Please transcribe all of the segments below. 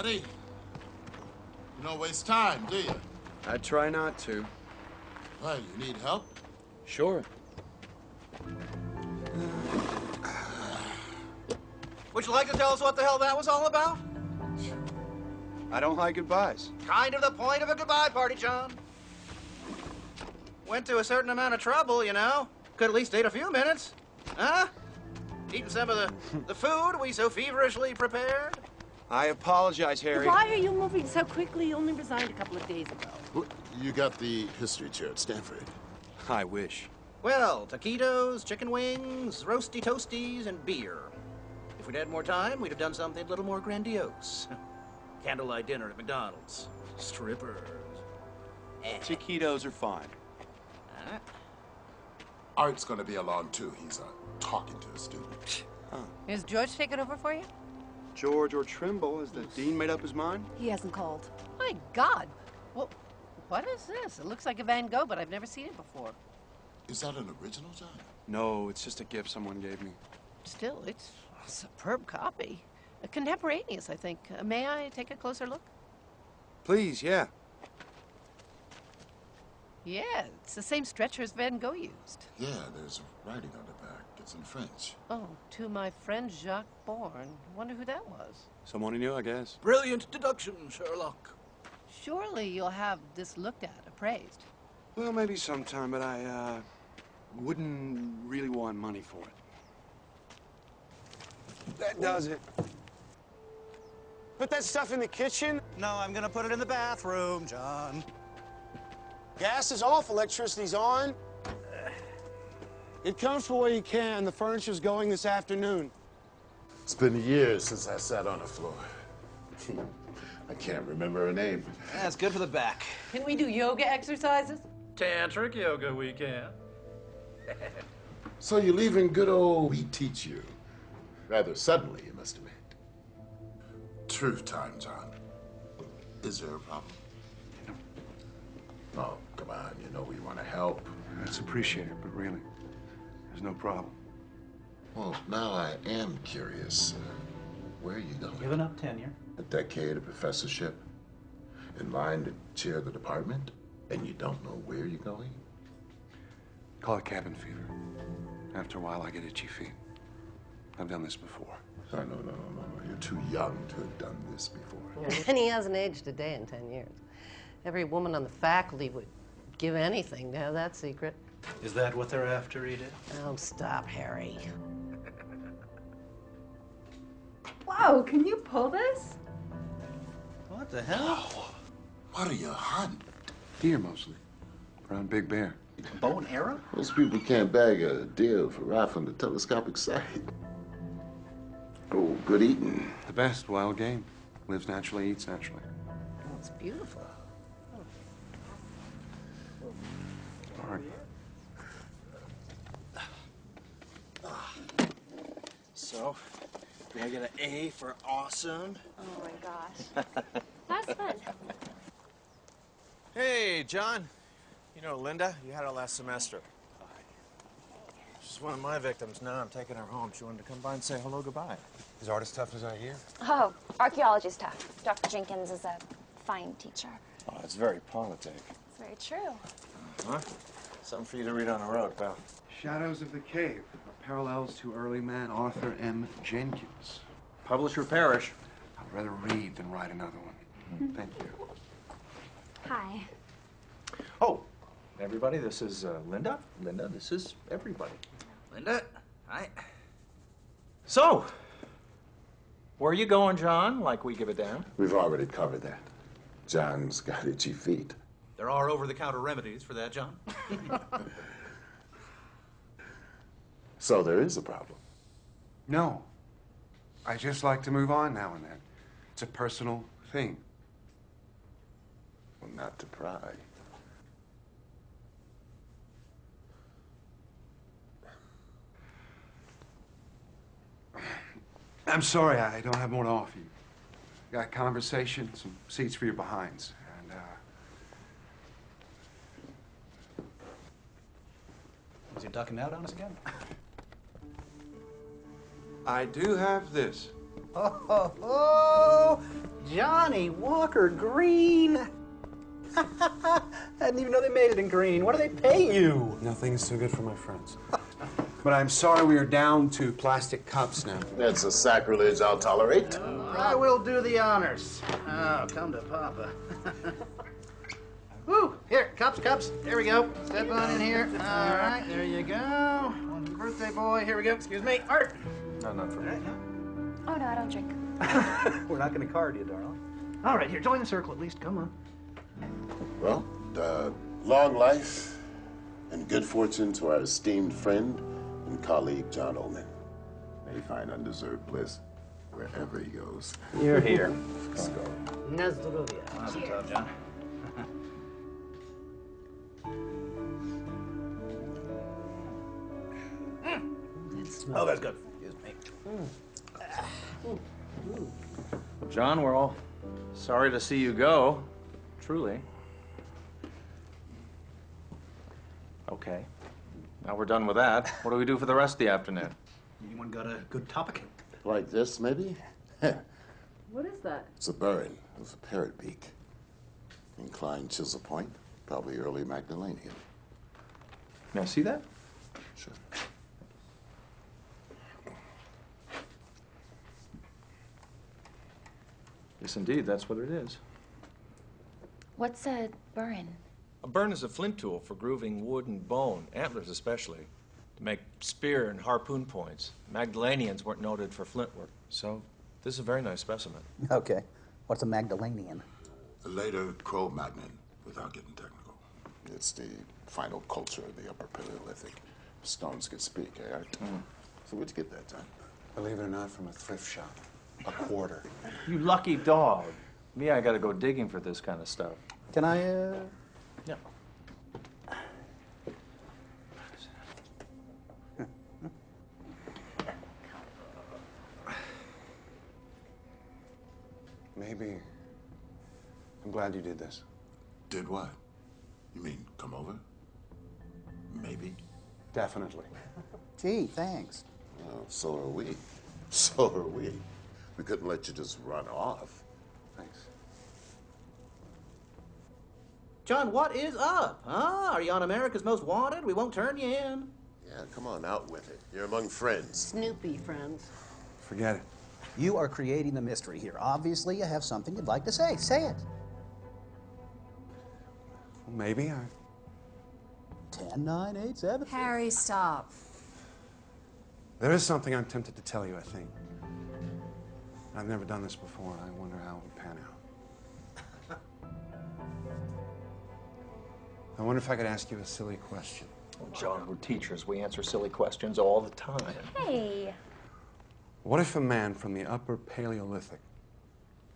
buddy. You don't waste time, do you? I try not to. Well, you need help? Sure. Would you like to tell us what the hell that was all about? I don't like goodbyes. Kind of the point of a goodbye party, John. Went to a certain amount of trouble, you know. Could at least take a few minutes. Huh? Eating some of the food we so feverishly prepared. I apologize, Harry. Why are you moving so quickly? You only resigned a couple of days ago. You got the history chair at Stanford. I wish. Well, taquitos, chicken wings, roasty toasties, and beer. If we'd had more time, we'd have done something a little more grandiose. Candlelight dinner at McDonald's. Strippers. Taquitos are fine. Art's gonna be along too. He's talking to a student. Is George taking over for you? George or Trimble, has the dean made up his mind? He hasn't called. My God. Well, what is this? It looks like a Van Gogh, but I've never seen it before. Is that an original, John? No, it's just a gift someone gave me. Still, it's a superb copy. A contemporaneous, I think. May I take a closer look? Please, yeah. Yeah, it's the same stretcher as Van Gogh used. Yeah, there's writing on the back. It's in French. Oh, to my friend Jacques Bourne. Wonder who that was. Someone he knew, I guess. Brilliant deduction, Sherlock. Surely you'll have this looked at, appraised. Well, maybe sometime, but I, wouldn't really want money for it. That does it. Put that stuff in the kitchen. No, I'm gonna put it in the bathroom, John. Gas is off, electricity's on. It comes for what you can. The furniture's going this afternoon. It's been years since I sat on the floor. I can't remember her name. That's good for the back. Can we do yoga exercises? Tantric yoga weekend. So you're leaving good old We Teach You. Rather suddenly, you must admit. Truth time, John. Is there a problem? Oh, come on. You know we want to help. That's appreciated, but really, there's no problem. Well, now I am curious. Where are you going? Giving up tenure. A decade of professorship, in line to chair the department, and you don't know where you're going? Call it cabin fever. After a while, I get itchy feet. I've done this before. No. You're too young to have done this before. And he hasn't aged a day in 10 years. Every woman on the faculty would give anything to have that secret. Is that what they're after, Edith? Oh, stop, Harry. Wow, can you pull this? What the hell? What do you hunt? Deer, mostly. Around Big Bear. Bow and arrow? Most people can't bag a deer for rifle from the telescopic sight. Oh, good eating. The best wild game. Lives naturally, eats naturally. Oh, it's beautiful. Hard. So, do I get an A for awesome? Oh my gosh. That's fun. Hey, John. You know Linda? You had her last semester. She's one of my victims. Now I'm taking her home. She wanted to come by and say hello, goodbye. Is art as tough as I hear? Oh, archaeology's tough. Dr. Jenkins is a fine teacher. Oh, it's very politic. It's very true. Huh? Something for you to read on the road, pal. Shadows of the Cave. Parallels to early man Arthur M. Jenkins. Publisher Parrish. I'd rather read than write another one. Thank you. Hi. Oh, everybody, this is Linda. Linda, this is everybody. Linda, hi. So, where are you going, John? Like we give a damn. We've already covered that. John's got itchy feet. There are over-the-counter remedies for that, John. So there is a problem. No. I just like to move on now and then. It's a personal thing. Well, not to pry. I'm sorry, I don't have more to offer you. Got conversation, some seats for your behinds, and, Was he ducking out on us again? I do have this. Oh, Johnny Walker Green. I didn't even know they made it in green. What do they pay you? Nothing's too good for my friends. But I'm sorry we are down to plastic cups now. That's a sacrilege I'll tolerate. I will do the honors. Oh, come to Papa. Woo! Here, cups. There we go. Step on in here. All right, there you go. One for the birthday boy. Here we go. Excuse me. Art. No, not for me. Oh, no, I don't drink. We're not going to card you, darling. All right, here, join the circle at least. Come on. Well, long life and good fortune to our esteemed friend and colleague, John Ullman. May he find undeserved bliss wherever he goes. You're here. Let's go. Na zdrowie. Mazel tov, John. Oh, that's good. Excuse me. John, we're all sorry to see you go. Truly. Okay. Now we're done with that. What do we do for the rest of the afternoon? Anyone got a good topic? Like this, maybe? What is that? It's a burin. It was a parrot beak. Inclined chisel point. Probably early Magdalenian. May I see that? Sure. Yes, indeed. That's what it is. What's a burin? A burn is a flint tool for grooving wood and bone, antlers especially, to make spear and harpoon points. Magdalenians weren't noted for flint work, so this is a very nice specimen. Okay. What's a Magdalenian? A later Cro-Magnon, without getting technical. It's the final culture of the Upper Paleolithic. Stones could speak, eh, Art? So where'd you get that, John? Believe it or not, from a thrift shop. A quarter. You lucky dog. Me, I gotta go digging for this kind of stuff. Can I, Yeah. Maybe. I'm glad you did this. Did what? You mean come over? Maybe. Definitely. Gee, thanks. Well, so are we. So are we. We couldn't let you just run off. Thanks. John, what is up? Huh? Are you on America's Most Wanted? We won't turn you in. Yeah, come on, out with it. You're among friends. Snoopy friends. Forget it. You are creating the mystery here. Obviously, you have something you'd like to say. Say it. Well, maybe. 10, 9, 8, 7. Harry, stop. There is something I'm tempted to tell you, I think. I've never done this before, and I wonder how it would pan out. I wonder if I could ask you a silly question. Oh, John, we're teachers. We answer silly questions all the time. Hey. What if a man from the Upper Paleolithic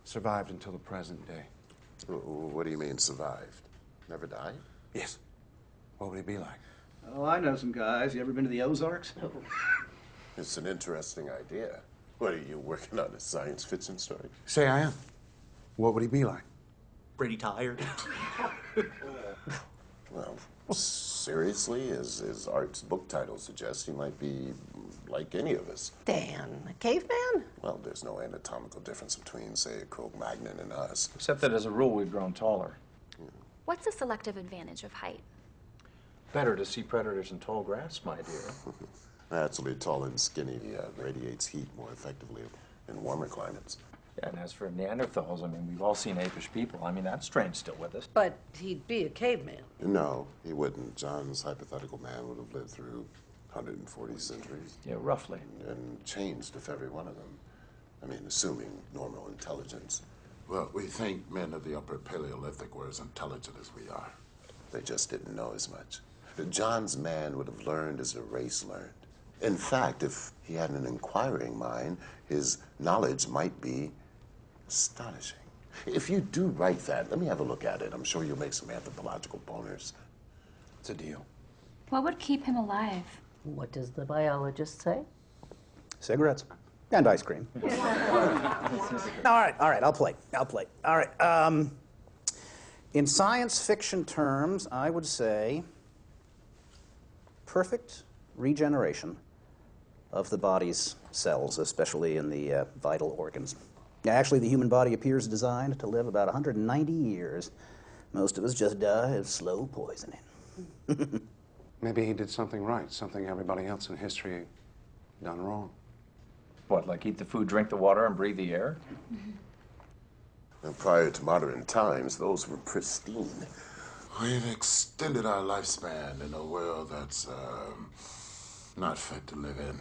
survived until the present day? What do you mean, survived? Never died? Yes. What would he be like? Oh, I know some guys. You ever been to the Ozarks? It's an interesting idea. What, are you working on a science fiction story? Say I am. What would he be like? Pretty tired. Well, seriously, as Art's book title suggests, he might be like any of us. Dan, a caveman? Well, there's no anatomical difference between, say, a Cro-Magnon and us. Except that as a rule, we've grown taller. What's the selective advantage of height? Better to see predators in tall grass, my dear. Naturally, tall and skinny radiates heat more effectively in warmer climates. Yeah, and as for Neanderthals, I mean, we've all seen apish people. I mean, that strain's still with us. But he'd be a caveman. No, he wouldn't. John's hypothetical man would have lived through 140 centuries. Yeah, roughly. And changed with every one of them. I mean, assuming normal intelligence. Well, we think men of the Upper Paleolithic were as intelligent as we are. They just didn't know as much. John's man would have learned as the race learned. In fact, if he had an inquiring mind, his knowledge might be astonishing. If you do write that, let me have a look at it. I'm sure you'll make some anthropological boners. It's a deal. What would keep him alive? What does the biologist say? Cigarettes. And ice cream. all right, I'll play. All right, in science fiction terms, I would say perfect regeneration of the body's cells, especially in the vital organs. Actually, the human body appears designed to live about 190 years. Most of us just die of slow poisoning. Maybe he did something right, something everybody else in history done wrong. What, like eat the food, drink the water, and breathe the air? And prior to modern times, those were pristine. We've extended our lifespan in a world that's not fit to live in.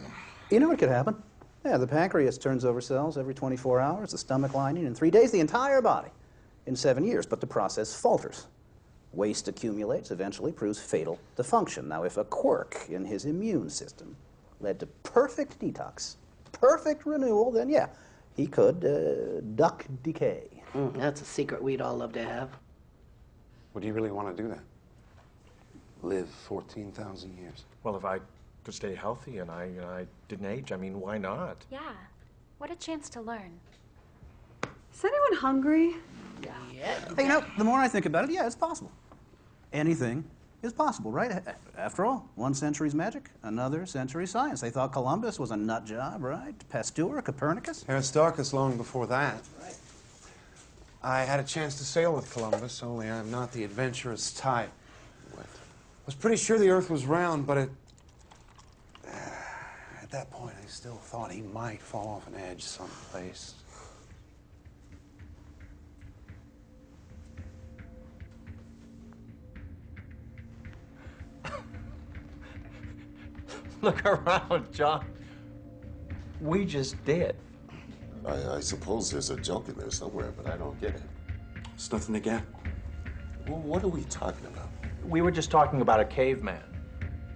You know what could happen? Yeah, the pancreas turns over cells every 24 hours, the stomach lining in 3 days, the entire body in 7 years, but the process falters. Waste accumulates, eventually proves fatal to function. Now, if a quirk in his immune system led to perfect detox, perfect renewal, then yeah, he could duck decay. That's a secret we'd all love to have. Would you really want to do that? Live 14,000 years? Well, if I could stay healthy and I didn't age, I mean, why not? Yeah. What a chance to learn. Is anyone hungry? Yeah. Hey, you know, the more I think about it, yeah, it's possible. Anything is possible, right? After all, one century's magic, another century's science. They thought Columbus was a nut job, right? Pasteur, Copernicus. Aristarchus long before that. Right. I had a chance to sail with Columbus, only I'm not the adventurous type. What? I was pretty sure the Earth was round, but at that point, I still thought he might fall off an edge someplace. Look around, John. We just did. I suppose there's a joke in there somewhere, but I don't get it. It's nothing to get. Well, what are we talking about? We were just talking about a caveman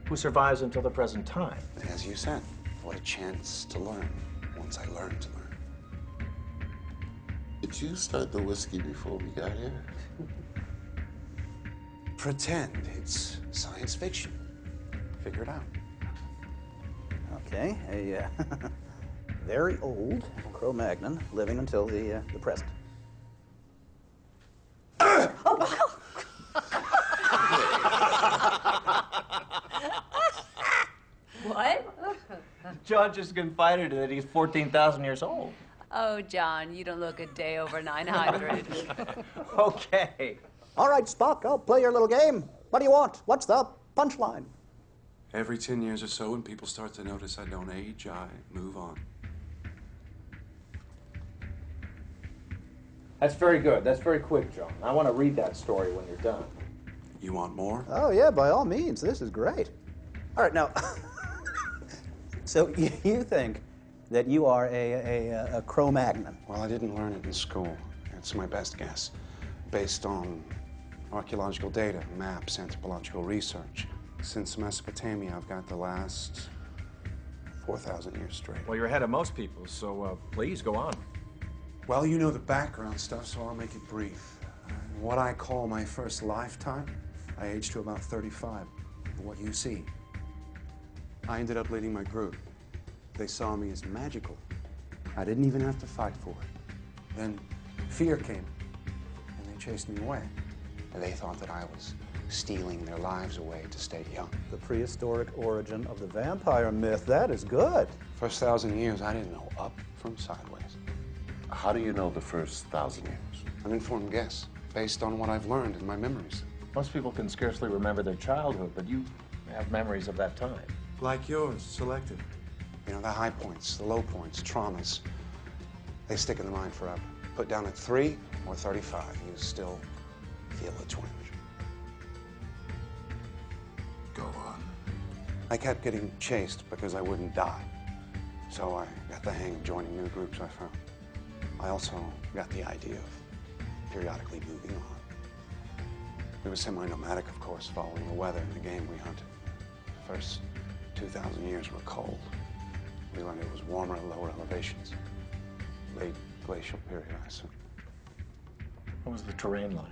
who survives until the present time. As you said, what a chance to learn once I learned to learn. Did you start the whiskey before we got here? Pretend it's science fiction. Figure it out. Okay, a very old Cro-Magnon living until the present. What? John just confided that he's 14,000 years old. Oh, John, you don't look a day over 900. Okay. All right, Spock, I'll play your little game. What do you want? What's the punchline? Every 10 years or so, when people start to notice I don't age, I move on. That's very good. That's very quick, John. I want to read that story when you're done. You want more? Oh, yeah, by all means. This is great. All right, now, so you think that you are a Cro-Magnon? Well, I didn't learn it in school. It's my best guess, based on archaeological data, maps, anthropological research. Since Mesopotamia, I've got the last 4,000 years straight. Well, you're ahead of most people, so please go on. Well, you know the background stuff, so I'll make it brief. What I call my first lifetime, I aged to about 35. What you see. I ended up leading my group. They saw me as magical. I didn't even have to fight for it. Then fear came, and they chased me away. And they thought that I was stealing their lives away to stay young. The prehistoric origin of the vampire myth. That is good. First 1,000 years, I didn't know up from sideways. How do you know the first 1,000 years? An informed guess, based on what I've learned in my memories. Most people can scarcely remember their childhood, but you have memories of that time. Like yours, selective. You know, the high points, the low points, traumas, they stick in the mind forever. Put down at 3 or 35, you still feel a twinge. Go on. I kept getting chased because I wouldn't die. So I got the hang of joining new groups I found. I also got the idea of periodically moving on. We were semi-nomadic, of course, following the weather and the game we hunted. The first 2,000 years were cold. We learned it was warmer at lower elevations. Late glacial period, I assume. What was the terrain like?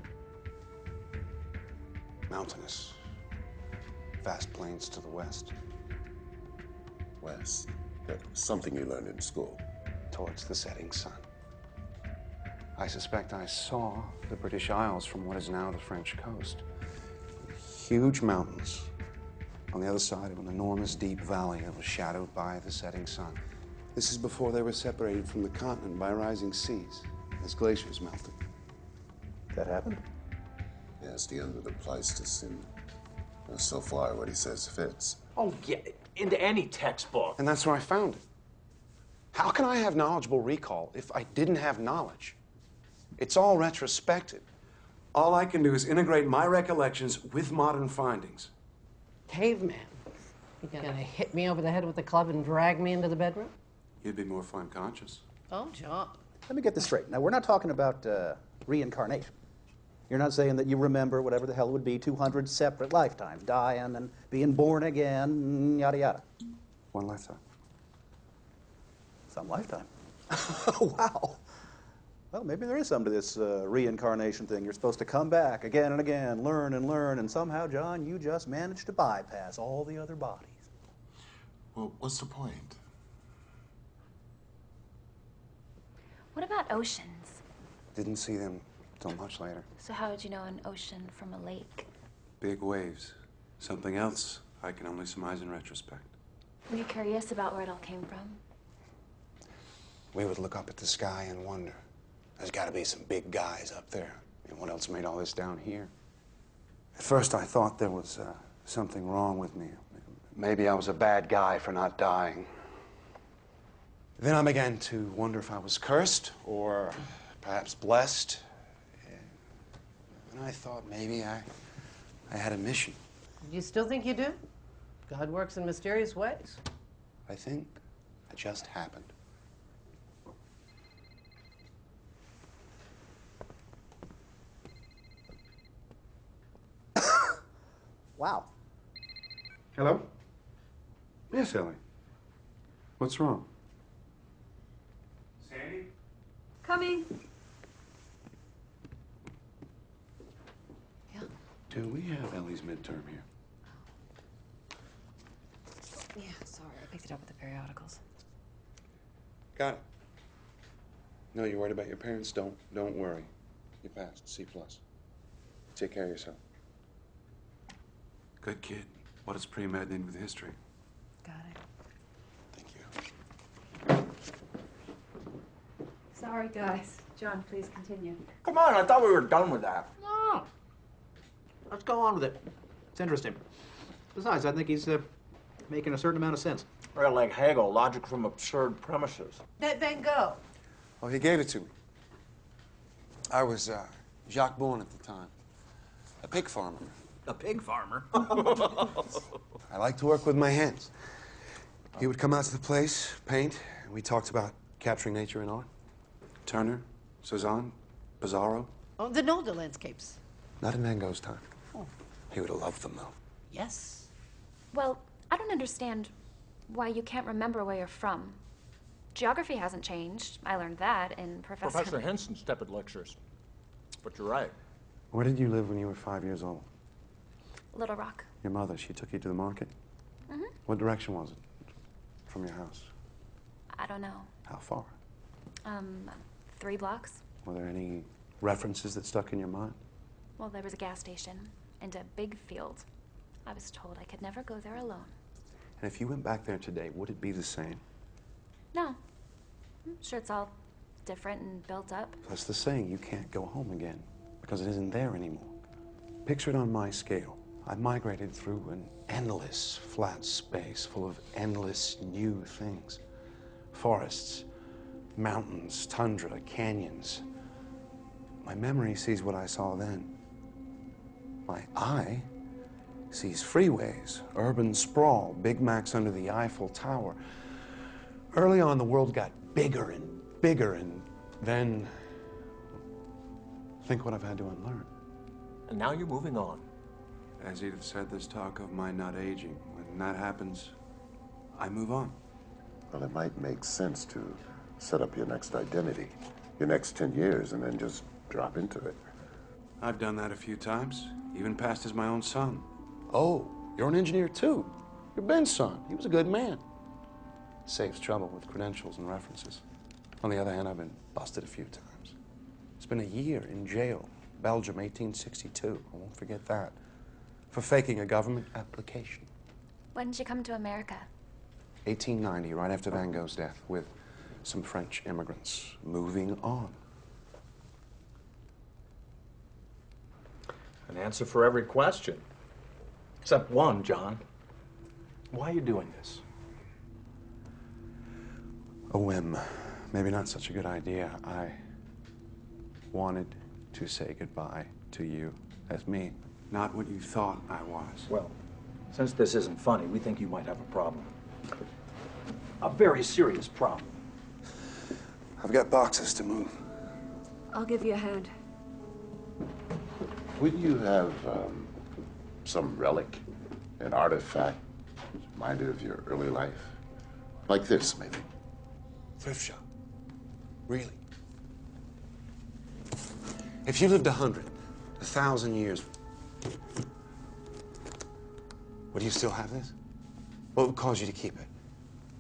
Mountainous. Vast plains to the west. West. That's something you learned in school. Towards the setting sun. I suspect I saw the British Isles from what is now the French coast. Huge mountains on the other side of an enormous deep valley that was shadowed by the setting sun. This is before they were separated from the continent by rising seas, as glaciers melted. That happened? Yeah, it's the end of the Pleistocene. So far, what he says fits. Oh, yeah, into any textbook. And that's where I found it. How can I have knowledgeable recall if I didn't have knowledge? It's all retrospective. All I can do is integrate my recollections with modern findings. Caveman. You gonna hit me over the head with a club and drag me into the bedroom? You'd be more fun conscious. Oh, John. Let me get this straight. Now, we're not talking about reincarnation. You're not saying that you remember whatever the hell it would be 200 separate lifetimes, dying and being born again, yada yada. One lifetime. Some lifetime. Wow. Well, maybe there is something to this reincarnation thing. You're supposed to come back again and again, learn, and somehow, John, you just managed to bypass all the other bodies. Well, what's the point? What about oceans? Didn't see them till much later. So how would you know an ocean from a lake? Big waves. Something else I can only surmise in retrospect. Were you curious about where it all came from? We would look up at the sky and wonder. There's got to be some big guys up there. And what else made all this down here? At first, I thought there was something wrong with me. Maybe I was a bad guy for not dying. Then I began to wonder if I was cursed or perhaps blessed. And I thought maybe I had a mission. Do you still think you do? God works in mysterious ways. I think it just happened. Wow. Hello? Yes, Ellie. What's wrong? Sandy? Coming. Yeah. Do we have Ellie's midterm here? Yeah, sorry. I picked it up with the periodicals. Got it. No, you're worried about your parents? Don't worry. You passed. C+. Take care of yourself. Good kid. What does pre-med need with history? Got it. Thank you. Sorry, guys. John, please continue. Come on, I thought we were done with that. No. Let's go on with it. It's interesting. Besides, I think he's making a certain amount of sense. Well, like Hegel, logic from absurd premises. That Van Gogh. Oh, he gave it to me. I was Jacques Bourne at the time. A pig farmer. A pig farmer? I like to work with my hands. He would come out to the place, paint, and we talked about capturing nature in art. Turner, Cezanne, Pizarro. Oh, the Nolde landscapes. Not in Van Gogh's time. Oh. He would have loved them, though. Yes. Well, I don't understand why you can't remember where you're from. Geography hasn't changed. I learned that in Professor Henson's tepid lectures. But you're right. Where did you live when you were 5 years old? Little Rock. Your mother, she took you to the market? Mm-hmm. What direction was it from your house? I don't know. How far? 3 blocks. Were there any references that stuck in your mind? Well, there was a gas station and a big field. I was told I could never go there alone. And if you went back there today, would it be the same? No. I'm sure it's all different and built up. That's the saying, you can't go home again because it isn't there anymore. Picture it on my scale. I migrated through an endless flat space full of endless new things. Forests, mountains, tundra, canyons. My memory sees what I saw then. My eye sees freeways, urban sprawl, Big Macs under the Eiffel Tower. Early on, the world got bigger, and then think what I've had to unlearn. And now you're moving on. As Edith said, there's talk of my not aging. When that happens, I move on. Well, it might make sense to set up your next identity, your next 10 years, and then just drop into it. I've done that a few times, even passed as my own son. Oh, you're an engineer too. You're Ben's son. He was a good man. Saves trouble with credentials and references. On the other hand, I've been busted a few times. Spent a year in jail, Belgium, 1862. I won't forget that. For faking a government application. When did you come to America? 1890, right after Van Gogh's death, with some French immigrants. Moving on. An answer for every question. Except one, John. Why are you doing this? A whim. Maybe not such a good idea. I wanted to say goodbye to you as me, not what you thought I was. Well, since this isn't funny, we think you might have a problem. A very serious problem. I've got boxes to move. I'll give you a hand. Would you have some relic, an artifact, reminded of your early life? Like this, maybe? Thrift shop. Really? If you lived 100, 1,000 years, would you still have this? What would cause you to keep it?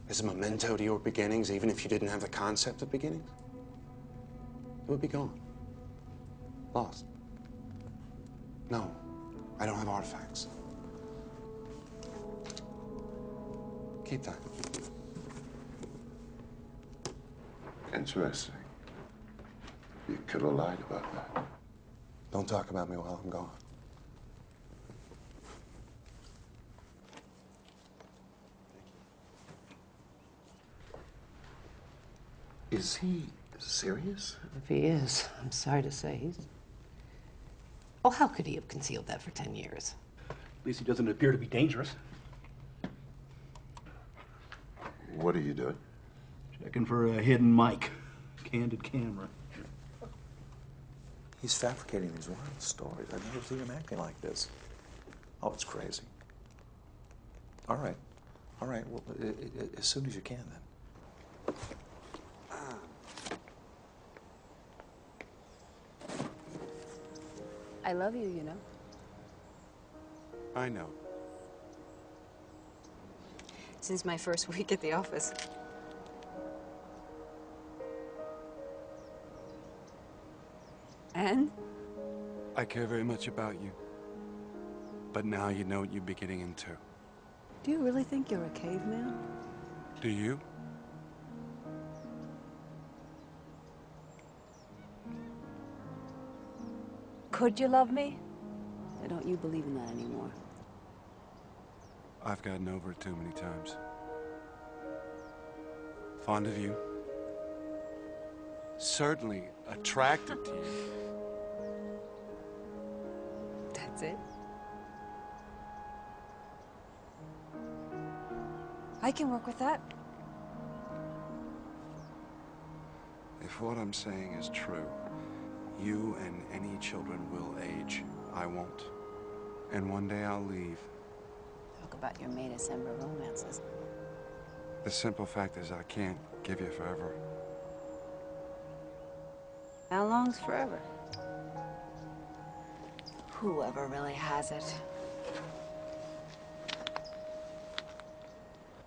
As a memento to your beginnings, even if you didn't have the concept of beginnings? It would be gone. Lost. No, I don't have artifacts. Keep that. Interesting. You could have lied about that. Don't talk about me while I'm gone. Is he serious? If he is, I'm sorry to say he's... Oh, how could he have concealed that for 10 years? At least he doesn't appear to be dangerous. What are you doing? Checking for a hidden mic. Candid camera. He's fabricating these wild stories. I've never seen him acting like this. Oh, it's crazy. All right. All right. Well, as soon as you can, then. I love you, you know. I know. Since my first week at the office. And? I care very much about you. But now you know what you'd be getting into. Do you really think you're a caveman? Do you? Could you love me? Or don't you believe in that anymore? I've gotten over it too many times. Fond of you. Certainly attracted to you. That's it? I can work with that. If what I'm saying is true, you and any children will age. I won't. And one day I'll leave. Talk about your May December romances. The simple fact is I can't give you forever. How long's forever? Whoever really has it.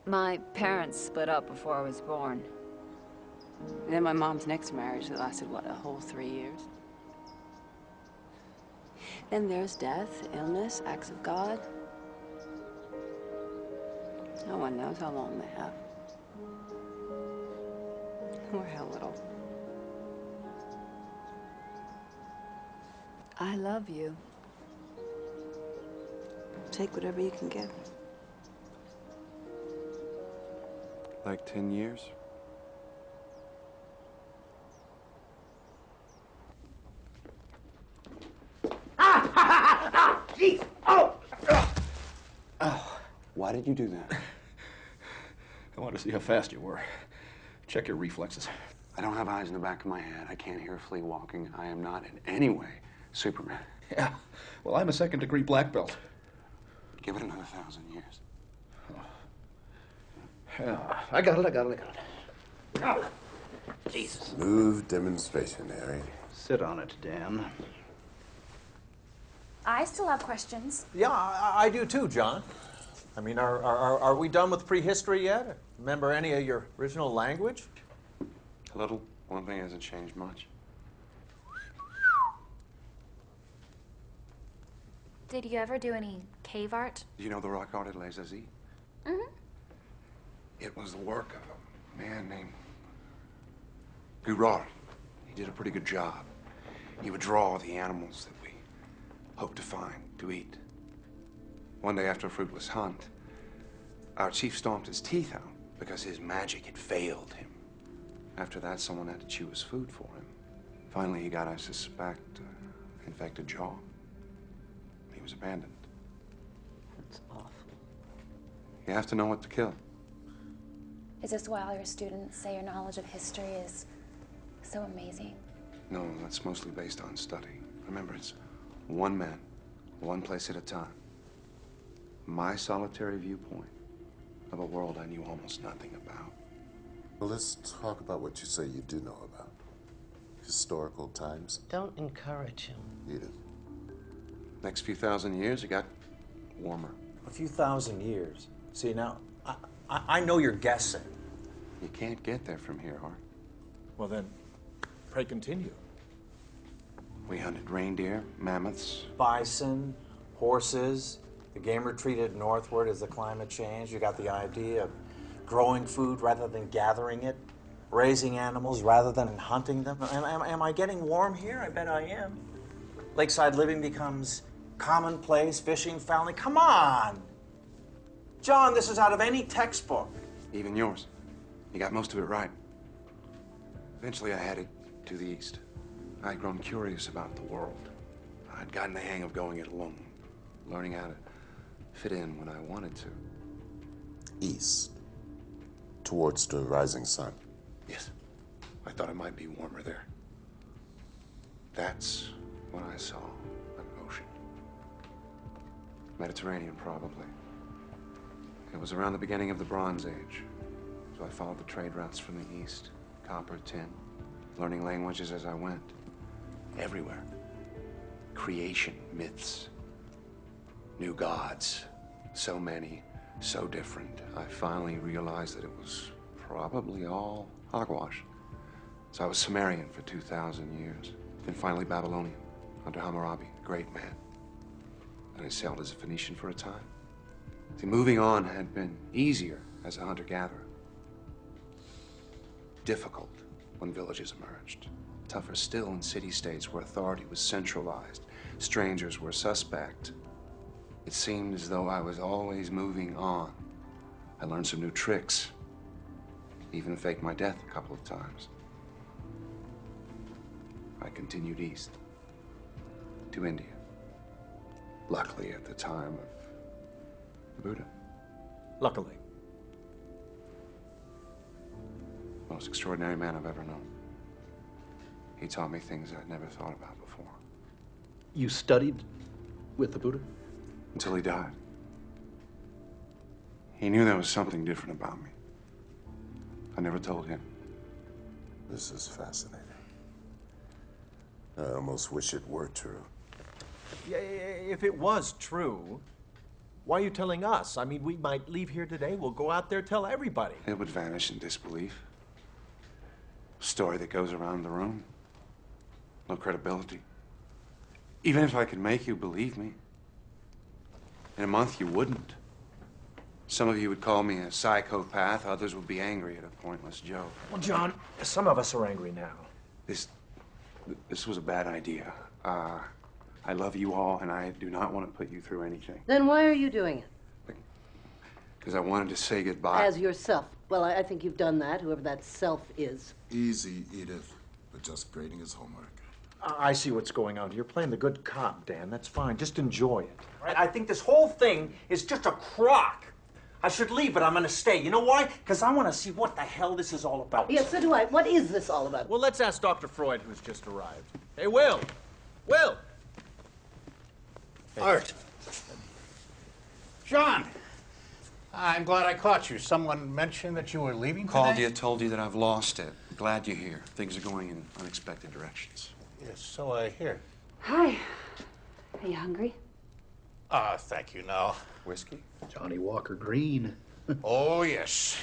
My parents split up before I was born. And then my mom's next marriage that lasted, what, a whole 3 years? Then there's death, illness, acts of God. No one knows how long they have. Or how little. I love you. Take whatever you can get. Like 10 years? Jeez! Oh! Why did you do that? I wanted to see how fast you were. Check your reflexes. I don't have eyes in the back of my head. I can't hear a flea walking. I am not in any way Superman. Yeah. Well, I'm a second-degree black belt. Give it another 1,000 years. Yeah, I got it. Oh, Jesus. Smooth demonstration, Harry. Sit on it, Dan. I still have questions. Yeah, I do too, John. I mean, are we done with prehistory yet? Remember any of your original language? A little. One thing hasn't changed much. Did you ever do any cave art? Do you know the rock art at Les Aziz? Mm-hmm. It was the work of a man named Gurard. He did a pretty good job. He would draw the animals that we hoped to find, to eat. One day after a fruitless hunt, our chief stomped his teeth out because his magic had failed him. After that, someone had to chew his food for him. Finally, he got, I suspect, infected jaw. He was abandoned. That's awful. You have to know what to kill. Is this why all your students say your knowledge of history is so amazing? No, that's mostly based on study. Remember, it's one man, one place at a time. My solitary viewpoint of a world I knew almost nothing about. Well, let's talk about what you say you do know about. Historical times. Don't encourage him. Edith. Next few thousand years, it got warmer. A few thousand years. See, now, I know you're guessing. You can't get there from here, Hart. Well then, pray continue. We hunted reindeer, mammoths. Bison, horses. The game retreated northward as the climate changed. You got the idea of growing food rather than gathering it, raising animals rather than hunting them. Am I getting warm here? I bet I am. Lakeside living becomes commonplace, fishing, fouling. Come on! John, this is out of any textbook. Even yours. You got most of it right. Eventually, I headed to the east. I'd grown curious about the world. I'd gotten the hang of going it alone, learning how to fit in when I wanted to. East. Towards the rising sun. Yes. I thought it might be warmer there. That's when I saw an ocean. Mediterranean, probably. It was around the beginning of the Bronze Age. So I followed the trade routes from the east. Copper, tin. Learning languages as I went. Everywhere. Creation, myths. New gods. So many, so different. I finally realized that it was probably all hogwash. So I was Sumerian for 2,000 years. Then finally Babylonian, under Hammurabi, a great man. And I sailed as a Phoenician for a time. See, moving on had been easier as a hunter-gatherer. Difficult when villages emerged. Tougher still in city-states where authority was centralized. Strangers were suspect. It seemed as though I was always moving on. I learned some new tricks. Even faked my death a couple of times. I continued east to India. Luckily, at the time of the Buddha. Luckily. Most extraordinary man I've ever known. He taught me things I'd never thought about before. You studied with the Buddha? Until he died. He knew there was something different about me. I never told him. This is fascinating. I almost wish it were true. Yeah, if it was true, why are you telling us? I mean, we might leave here today, we'll go out there, tell everybody. It would vanish in disbelief. Story that goes around the room. No credibility. Even if I could make you believe me, in a month you wouldn't. Some of you would call me a psychopath, others would be angry at a pointless joke. Well, John, some of us are angry now. This was a bad idea. I love you all, and I do not want to put you through anything. Then why are you doing it? Because I wanted to say goodbye. As yourself. Well, I think you've done that, whoever that self is. Easy, Edith. But just grading his homework. I see what's going on. You're playing the good cop, Dan. That's fine. Just enjoy it. Right? I think this whole thing is just a crock. I should leave, but I'm going to stay. You know why? Because I want to see what the hell this is all about. Yes, so do I. What is this all about? Well, let's ask Dr. Freud, who's just arrived. Hey, Will! Will! Art. John! I'm glad I caught you. Someone mentioned that you were leaving today? Called you, told you that I've lost it. Glad you're here. Things are going in unexpected directions. Yes, so I hear. Hi. Are you hungry? Thank you, no. Whiskey? Johnny Walker Green. Oh, yes.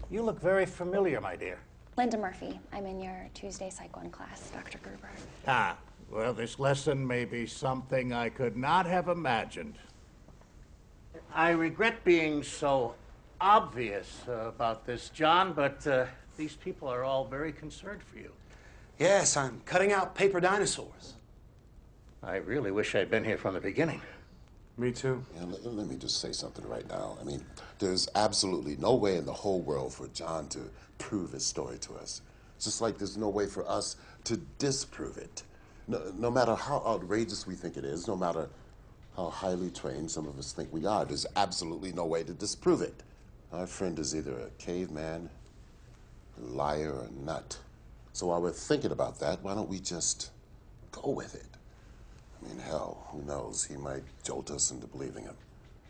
You look very familiar, my dear. Linda Murphy. I'm in your Tuesday Psych 1 class, Dr. Gruber. Ah, well, this lesson may be something I could not have imagined. I regret being so obvious about this, John, but these people are all very concerned for you. Yes, I'm cutting out paper dinosaurs. I really wish I'd been here from the beginning. Me too. Yeah, let me just say something right now. I mean, there's absolutely no way in the whole world for John to prove his story to us. Just like there's no way for us to disprove it. No matter how outrageous we think it is, no matter how highly trained some of us think we are, there's absolutely no way to disprove it. Our friend is either a caveman, a liar, or a nut. So while we're thinking about that, why don't we just go with it? I mean, hell, who knows? He might jolt us into believing him.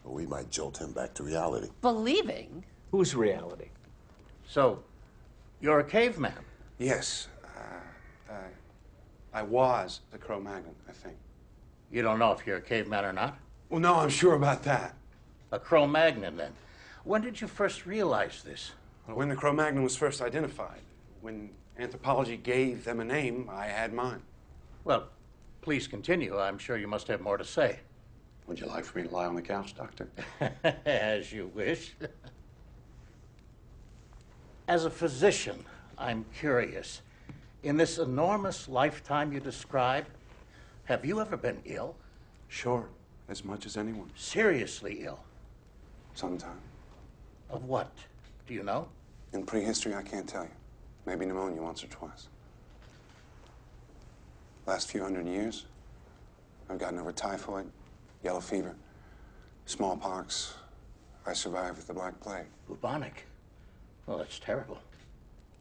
Or we might jolt him back to reality. Believing? Whose reality? So, you're a caveman? Yes. I was the Cro-Magnon, I think. You don't know if you're a caveman or not? Well, no, I'm sure about that. A Cro-Magnon, then. When did you first realize this? Well, when the Cro-Magnon was first identified. When anthropology gave them a name, I had mine. Well, please continue. I'm sure you must have more to say. Would you like for me to lie on the couch, Doctor? As you wish. As a physician, I'm curious. In this enormous lifetime you describe, have you ever been ill? Sure, as much as anyone. Seriously ill? Sometime. Of what? Do you know? In prehistory, I can't tell you. Maybe pneumonia once or twice. Last few hundred years, I've gotten over typhoid, yellow fever, smallpox. I survived with the Black Plague. Bubonic? Well, that's terrible.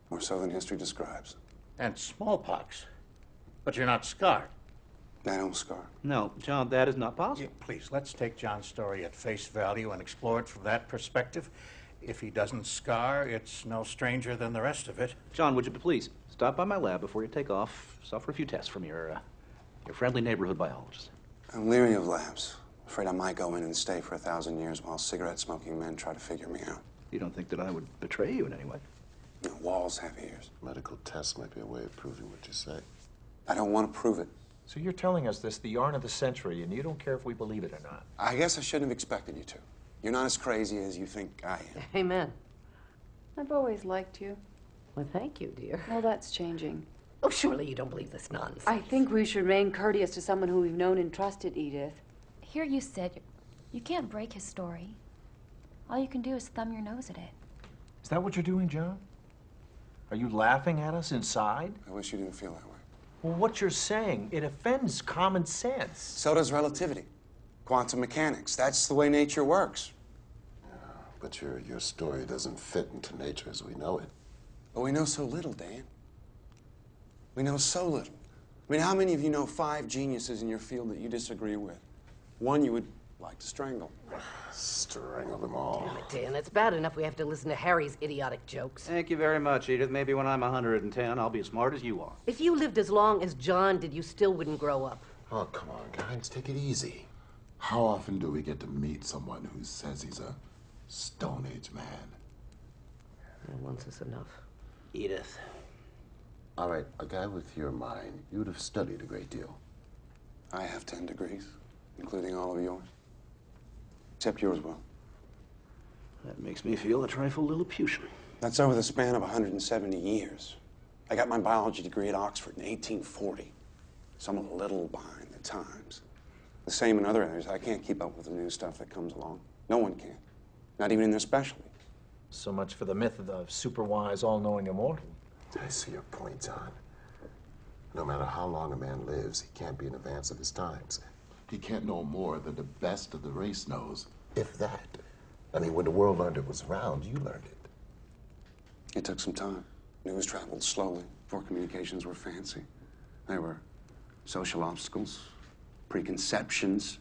More so than history describes. And smallpox. But you're not scarred. I don't scar. No, John, that is not possible. Yeah, please, let's take John's story at face value and explore it from that perspective. If he doesn't scar, it's no stranger than the rest of it. John, would you please stop by my lab before you take off? Suffer a few tests from your friendly neighborhood biologist. I'm leery of labs. Afraid I might go in and stay for 1,000 years while cigarette-smoking men try to figure me out. You don't think that I would betray you in any way? No, walls have ears. Medical tests might be a way of proving what you say. I don't want to prove it. So you're telling us this, the yarn of the century, and you don't care if we believe it or not? I guess I shouldn't have expected you to. You're not as crazy as you think I am. Amen. I've always liked you. Well, thank you, dear. Well, that's changing. Oh, surely you don't believe this nonsense. I think we should remain courteous to someone who we've known and trusted, Edith. Here you sit. You can't break his story. All you can do is thumb your nose at it. Is that what you're doing, John? Are you laughing at us inside? I wish you didn't feel that way. Well, what you're saying, it offends common sense. So does relativity. Quantum mechanics. That's the way nature works. But your story doesn't fit into nature as we know it. But we know so little, Dan. We know so little. I mean, how many of you know 5 geniuses in your field that you disagree with? One you would like to strangle. Strangle them all. Damn it, Dan. It's bad enough we have to listen to Harry's idiotic jokes. Thank you very much, Edith. Maybe when I'm 110, I'll be as smart as you are. If you lived as long as John did, you still wouldn't grow up. Oh, come on, guys. Take it easy. How often do we get to meet someone who says he's a Stone Age man? Once is enough. Edith. All right, a guy with your mind, you would have studied a great deal. I have 10 degrees, including all of yours. Except yours, Will. That makes me feel a trifle Lilliputian. That's over the span of 170 years. I got my biology degree at Oxford in 1840. So I'm a little behind the times. The same in other areas. I can't keep up with the new stuff that comes along. No one can. Not even in their specialty. So much for the myth of the super-wise, all-knowing immortal. I see your point, John. No matter how long a man lives, he can't be in advance of his times. He can't know more than the best of the race knows, if that. I mean, when the world learned it was round, you learned it. It took some time. News traveled slowly before communications were fancy. There were social obstacles, preconceptions,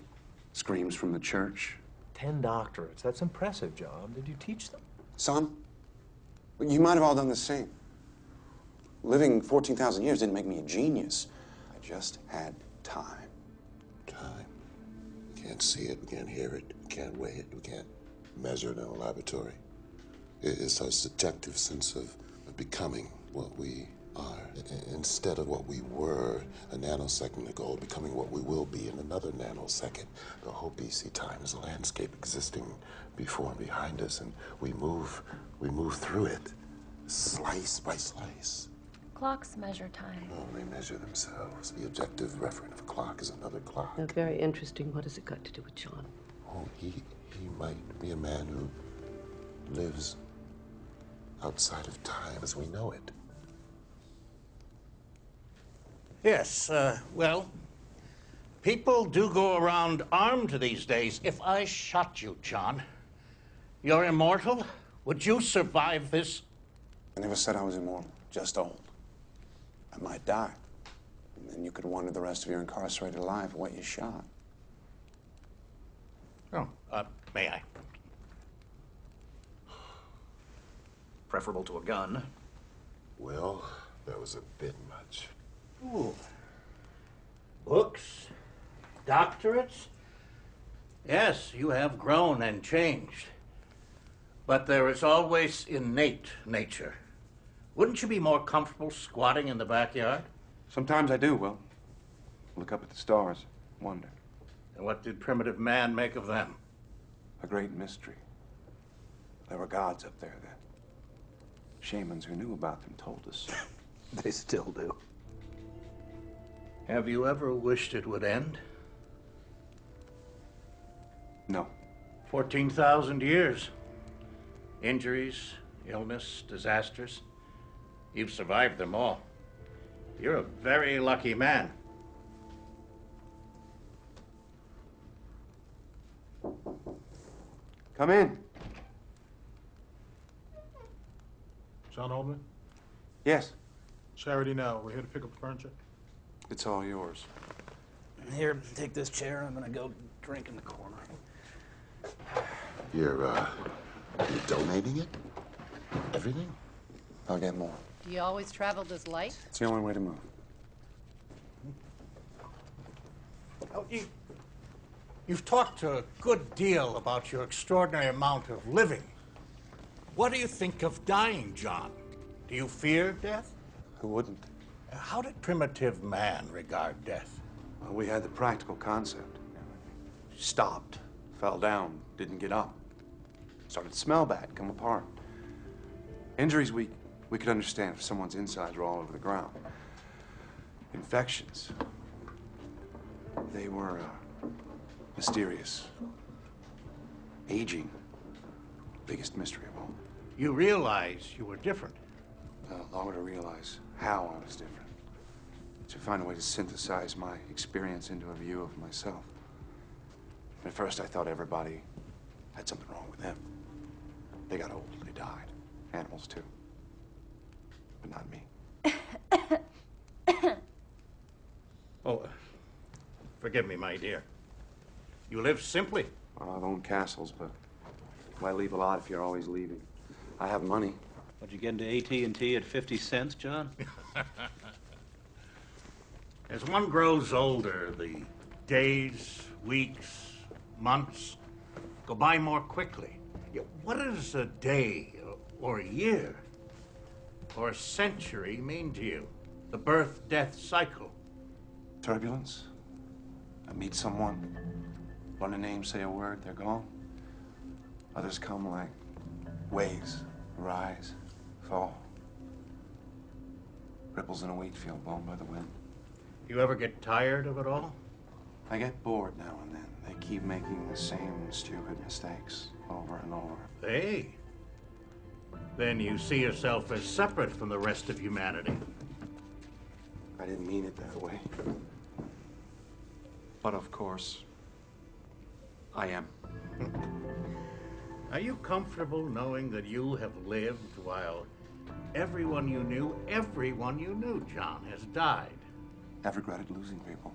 screams from the church. 10 doctorates. That's impressive, John. Did you teach them? Some. You might have all done the same. Living 14,000 years didn't make me a genius. I just had time. Time. We can't see it, we can't hear it, we can't weigh it, we can't measure it in a laboratory. It's our subjective sense of becoming what we are. Instead of what we were a nanosecond ago, becoming what we will be in another nanosecond. The whole BC time is a landscape existing before and behind us, and we move through it, slice by slice. Clocks measure time. Oh, they measure themselves. The objective referent of a clock is another clock. Very interesting. What has it got to do with John? Oh, he might be a man who lives outside of time as we know it. Yes, well, people do go around armed these days. If I shot you, John, you're immortal? Would you survive this? I never said I was immortal, just old. I might die. And then you could wonder the rest of your incarcerated life what you shot. Oh, may I? Preferable to a gun. Well, that was a bit much. Ooh. Books? Doctorates? Yes, you have grown and changed. But there is always innate nature. Wouldn't you be more comfortable squatting in the backyard? Sometimes I do, Will. Look up at the stars, wonder. And what did primitive man make of them? A great mystery. There were gods up there then. Shamans who knew about them told us so. They still do. Have you ever wished it would end? No. 14,000 years. Injuries, illness, disasters. You've survived them all. You're a very lucky man. Come in. John Oldman? Yes. Charity now. We're here to pick up the furniture. It's all yours. Here, take this chair. I'm gonna go drink in the corner. You're donating it? Everything? I'll get more. Do you always travel this light? It's the only way to move. Oh, you've talked a good deal about your extraordinary amount of living. What do you think of dying, John? Do you fear death? Who wouldn't? How did primitive man regard death? Well, we had the practical concept. Stopped, fell down, didn't get up. Started to smell bad, come apart. Injuries we could understand if someone's insides were all over the ground. Infections, they were mysterious. Aging, biggest mystery of all. You realize you were different. Longer to realize how I was different. To find a way to synthesize my experience into a view of myself. At first I thought everybody had something wrong with them. They got old, they died. Animals too. But not me. Oh, forgive me, my dear. You live simply. I've owned castles, but why leave a lot if you're always leaving? I have money. What'd you get into AT&T at 50 cents, John? As one grows older, the days, weeks, months go by more quickly. What does a day or a year or a century mean to you? The birth-death cycle. Turbulence. I meet someone, learn a name, say a word, they're gone. Others come like waves, rise, fall. Ripples in a wheat field blown by the wind. You ever get tired of it all? I get bored now and then. They keep making the same stupid mistakes over and over. Hey. Then you see yourself as separate from the rest of humanity. I didn't mean it that way. But of course, I am. Are you comfortable knowing that you have lived while everyone you knew, John, has died? I've regretted losing people.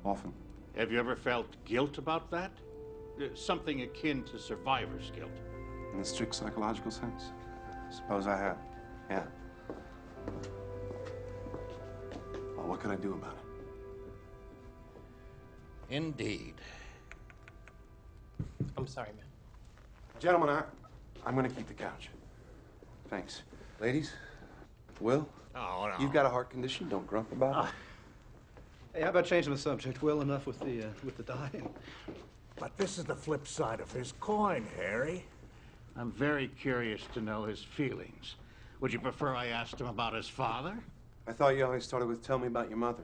Often. Have you ever felt guilt about that? Something akin to survivor's guilt. In the strict psychological sense? Suppose I have. Yeah. Well, what could I do about it? Indeed. I'm sorry, man. Gentlemen, I'm gonna keep the couch. Thanks. Ladies, Will, Oh, no. You've got a heart condition. Don't grump about it. Hey, how about changing the subject? Well enough with the dying. But this is the flip side of his coin, Harry. I'm very curious to know his feelings. Would you prefer I asked him about his father? I thought you always started with tell me about your mother.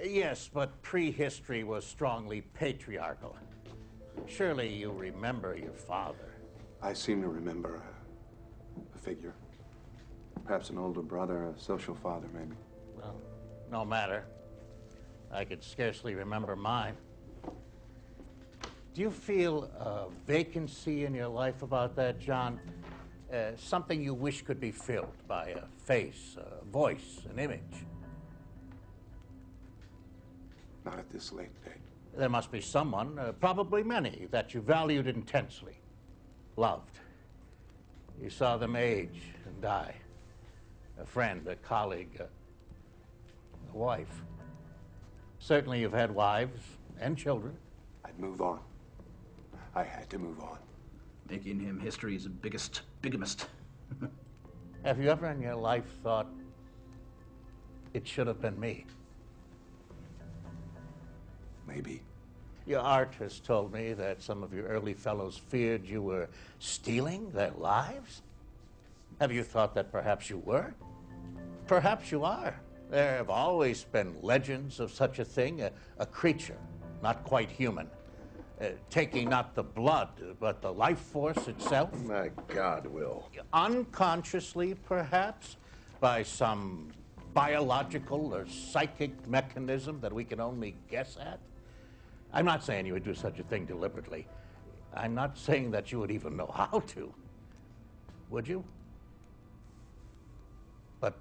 Yes, but prehistory was strongly patriarchal. Surely you remember your father. I seem to remember a figure. Perhaps an older brother, a social father, maybe. Well, no matter. I could scarcely remember mine. Do you feel a vacancy in your life about that, John? Something you wish could be filled by a face, a voice, an image? Not at this late date. There must be someone, probably many, that you valued intensely, loved. You saw them age and die. A friend, a colleague, a wife. Certainly you've had wives and children. I'd move on. I had to move on. Making him history's biggest bigamist. Have you ever in your life thought, it should have been me? Maybe. Your art has told me that some of your early fellows feared you were stealing their lives. Have you thought that perhaps you were? Perhaps you are. There have always been legends of such a thing, a creature, not quite human, taking not the blood, but the life force itself. My God, Will. Unconsciously, perhaps, by some biological or psychic mechanism that we can only guess at. I'm not saying you would do such a thing deliberately. I'm not saying that you would even know how to. Would you? But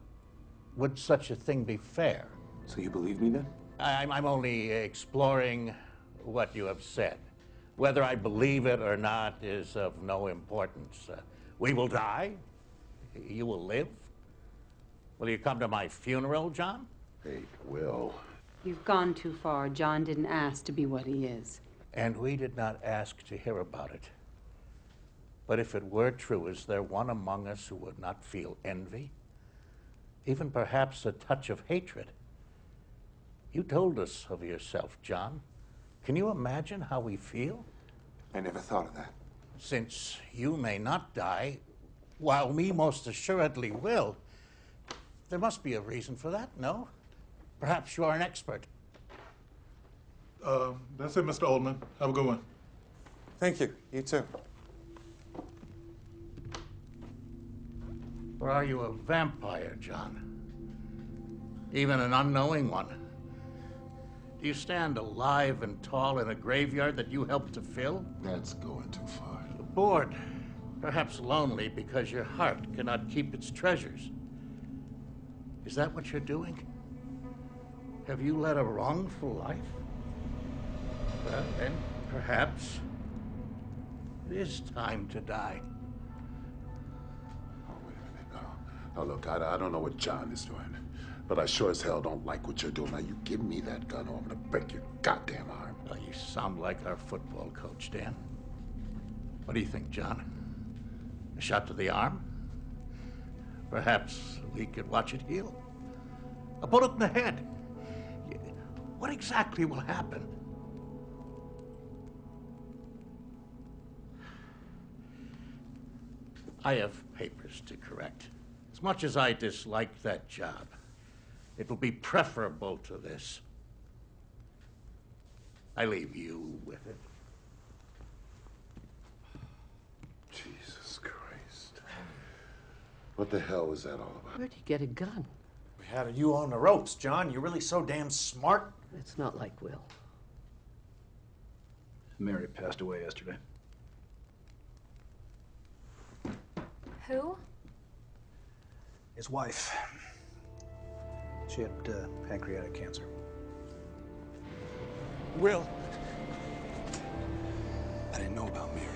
would such a thing be fair? So you believe me then? I'm only exploring what you have said. Whether I believe it or not is of no importance. We will die. You will live. Will you come to my funeral, John? Hey, Will. You've gone too far. John didn't ask to be what he is. And we did not ask to hear about it. But if it were true, is there one among us who would not feel envy? Even perhaps a touch of hatred? You told us of yourself, John. Can you imagine how we feel? I never thought of that. Since you may not die, while me most assuredly will, there must be a reason for that, no? Perhaps you are an expert. That's it, Mr. Oldman. Have a good one. Thank you. You too. Or are you a vampire, John? Even an unknowing one? Do you stand alive and tall in a graveyard that you helped to fill? That's going too far. Bored, perhaps lonely because your heart cannot keep its treasures. Is that what you're doing? Have you led a wrongful life? Well, then, perhaps it is time to die. Oh, wait a minute. No, look, I don't know what John is doing, but I sure as hell don't like what you're doing. Now, you give me that gun or I'm gonna break your goddamn arm. Well, you sound like our football coach, Dan. What do you think, John? A shot to the arm? Perhaps we could watch it heal. A bullet in the head. What exactly will happen? I have papers to correct. As much as I dislike that job, it will be preferable to this. I leave you with it. Jesus Christ. What the hell was that all about? Where'd you get a gun? We had you on the ropes, John. You're really so damn smart. It's not like Will. Mary passed away yesterday. Who? His wife. She had pancreatic cancer. Will. I didn't know about Mary.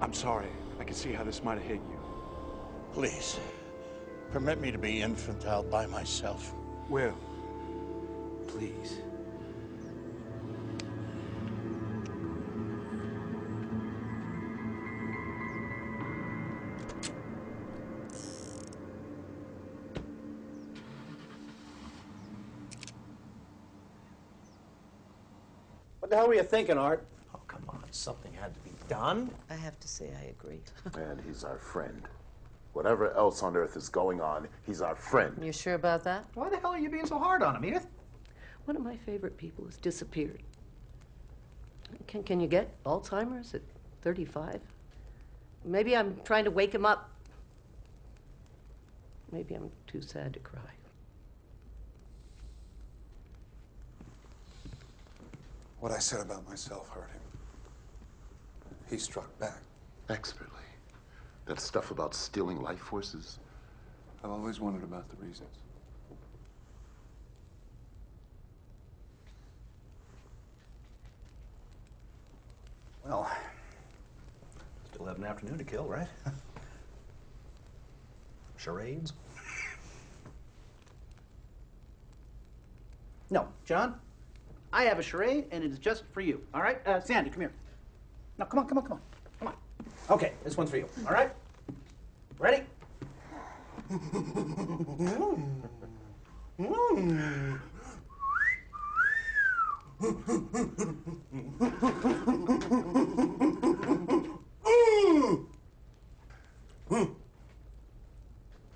I'm sorry. I can see how this might have hit you. Please, permit me to be infantile by myself. Will. Please. What the hell were you thinking, Art? Oh, come on. Something had to be done. I have to say I agree. And he's our friend. Whatever else on earth is going on, he's our friend. You sure about that? Why the hell are you being so hard on him, Edith? One of my favorite people has disappeared. Can you get Alzheimer's at 35? Maybe I'm trying to wake him up. Maybe I'm too sad to cry. What I said about myself hurt him. He struck back. Expertly. That stuff about stealing life forces? I've always wondered about the reasons. Well, still have an afternoon to kill, right? Charades? No, John, I have a charade, and it is just for you, all right? Sandy, come here. No, come on, come on, come on. Come on. Okay, this one's for you, all right? Ready?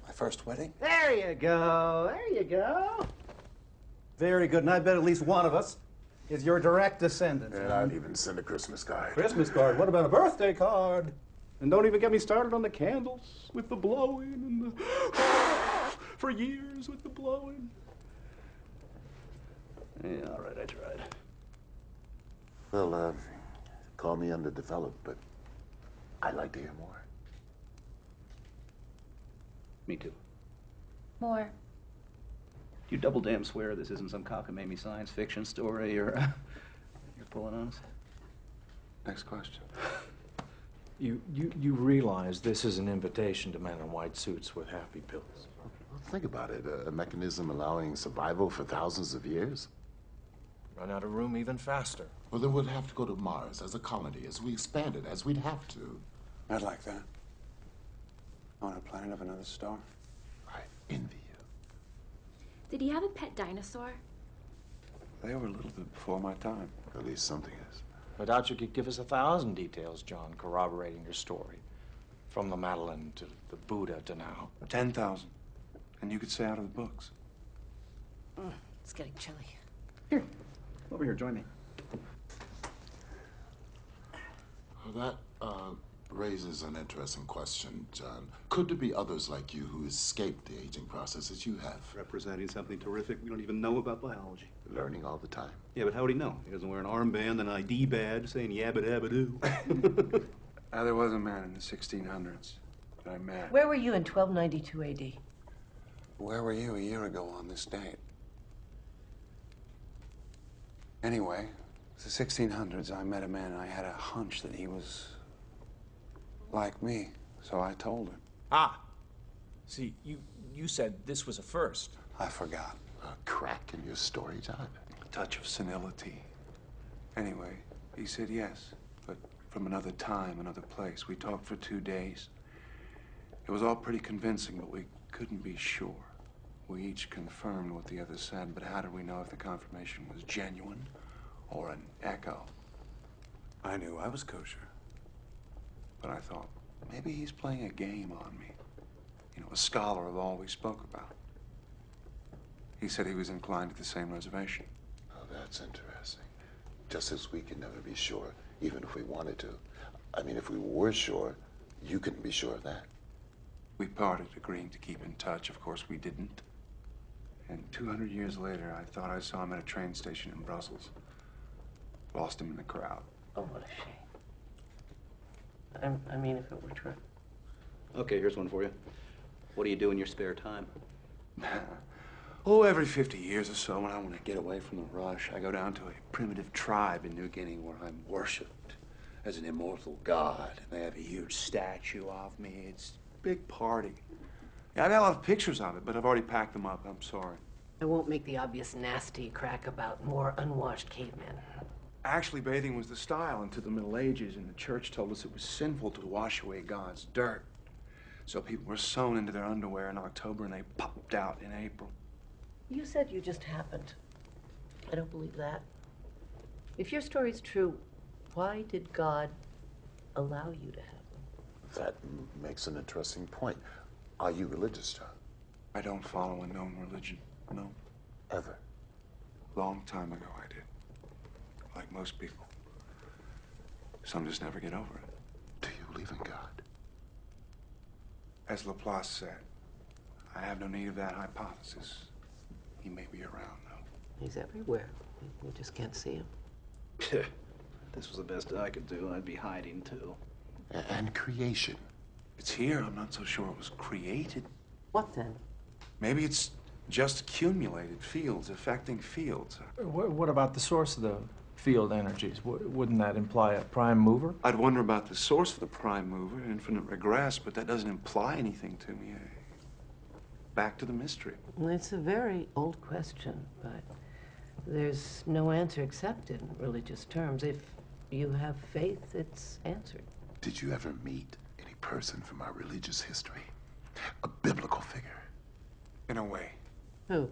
My first wedding? There you go. There you go. Very good. And I bet at least one of us is your direct descendant. And I'd even send a Christmas card. Christmas card? What about a birthday card? And don't even get me started on the candles with the blowing and the for years with the blowing. Yeah, all right, I tried. Well, call me underdeveloped, but I'd like to hear more. Me too. More. You double damn swear this isn't some cockamamie science fiction story you're pulling on us? Next question. You realize this is an invitation to men in white suits with happy pills. Well, think about it. A mechanism allowing survival for thousands of years. Run out of room even faster. Well, then we'd have to go to Mars as a colony, as we expand it, as we'd have to. I'd like that. On a planet of another star. I envy you. Did he have a pet dinosaur? They were a little bit before my time. At least something is. I doubt you could give us 1,000 details, John, corroborating your story. From the Madeline to the Buddha to now. 10,000. And you could say out of the books. It's getting chilly. Here, over here, join me. Well, that raises an interesting question, John. Could there be others like you who escaped the aging process as you have? Representing something terrific we don't even know about biology. Learning all the time. Yeah, but how would he know? He doesn't wear an armband, an ID badge saying yabba dabba doo. There was a man in the 1600s that I met. Where were you in 1292 AD? Where were you a year ago on this date? Anyway, the 1600s, I met a man and I had a hunch that he was like me, so I told him. Ah! See, you said this was a first. I forgot. A crack in your story, John? A touch of senility. Anyway, he said yes, but from another time, another place. We talked for 2 days. It was all pretty convincing, but we couldn't be sure. We each confirmed what the other said, but how did we know if the confirmation was genuine or an echo? I knew I was kosher, but I thought, maybe he's playing a game on me. You know, a scholar of all we spoke about. He said he was inclined to the same reservation. Oh, that's interesting. Just as we can never be sure, even if we wanted to. I mean, if we were sure, you couldn't be sure of that. We parted, agreeing to keep in touch. Of course, we didn't. And 200 years later, I thought I saw him at a train station in Brussels. Lost him in the crowd. Oh, what a shame. I mean, if it were true. Okay, here's one for you. What do you do in your spare time? Oh, every 50 years or so, when I want to get away from the rush, I go down to a primitive tribe in New Guinea where I'm worshipped as an immortal god. And they have a huge statue of me. It's a big party. Yeah, I got a lot of pictures of it, but I've already packed them up. I'm sorry. I won't make the obvious nasty crack about more unwashed cavemen. Actually, bathing was the style into the Middle Ages, and the church told us it was sinful to wash away God's dirt. So people were sewn into their underwear in October, and they popped out in April. You said you just happened. I don't believe that. If your story's true, why did God allow you to have them? That makes an interesting point. Are you religious, John? I don't follow a known religion, no. Ever? Long time ago I did. Like most people. Some just never get over it. Do you believe in God? As Laplace said, I have no need of that hypothesis. He may be around, though. He's everywhere. We just can't see him. This was the best I could do. I'd be hiding, too. And creation. It's here. I'm not so sure it was created. What then? Maybe it's just accumulated fields affecting fields. What about the source of the field energies? Wouldn't that imply a prime mover? I'd wonder about the source of the prime mover, infinite regress, but that doesn't imply anything to me. Back to the mystery. Well, it's a very old question, but there's no answer except in religious terms. If you have faith, it's answered. Did you ever meet any person from our religious history? A biblical figure? In a way. Who?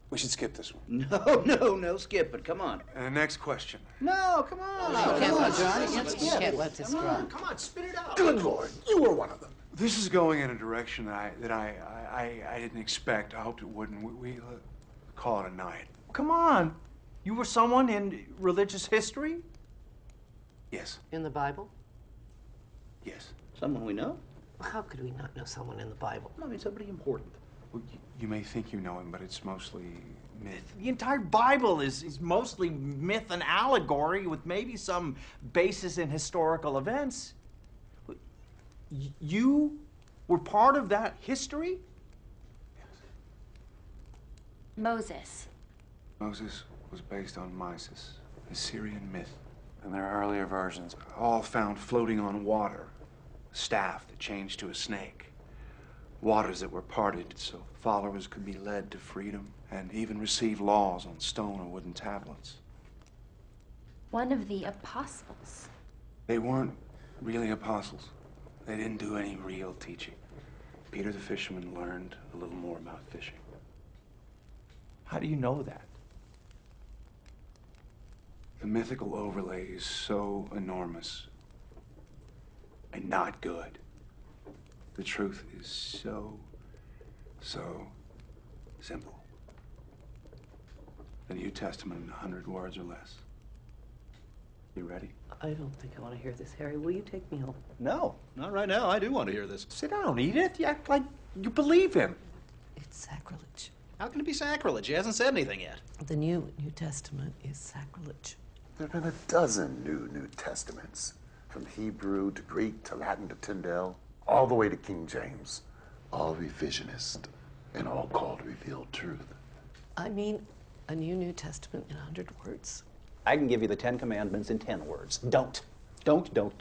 We should skip this one. No, skip it. Come on. Next question. No, come on. Come on, Johnny. You can't let this drop. Come on, spit it out. Good Lord, you were one of them. This is going in a direction that I didn't expect. I hoped it wouldn't. We call it a night. Come on. You were someone in religious history? Yes. In the Bible? Yes. Someone we know? How could we not know someone in the Bible? I mean, somebody important. Well, you may think you know him, but it's mostly myth. The entire Bible is mostly myth and allegory with maybe some basis in historical events. You were part of that history? Moses. Moses was based on Mysis, a Syrian myth. And their earlier versions, all found floating on water. A staff that changed to a snake. Waters that were parted so followers could be led to freedom and even receive laws on stone or wooden tablets. One of the apostles. They weren't really apostles. They didn't do any real teaching. Peter the fisherman learned a little more about fishing. How do you know that? The mythical overlay is so enormous and not good. The truth is so simple. The New Testament in 100 words or less. You ready? I don't think I want to hear this, Harry. Will you take me home? No, not right now. I do want to hear this. Sit down, Edith. You act like you believe him. It's sacrilege. How can it be sacrilege? He hasn't said anything yet. The New Testament is sacrilege. There have been a dozen New Testaments, from Hebrew to Greek to Latin to Tyndale, all the way to King James. All revisionist and all called revealed truth. I mean, a New Testament in 100 words. I can give you the 10 Commandments in 10 words. Don't. Don't. Don't.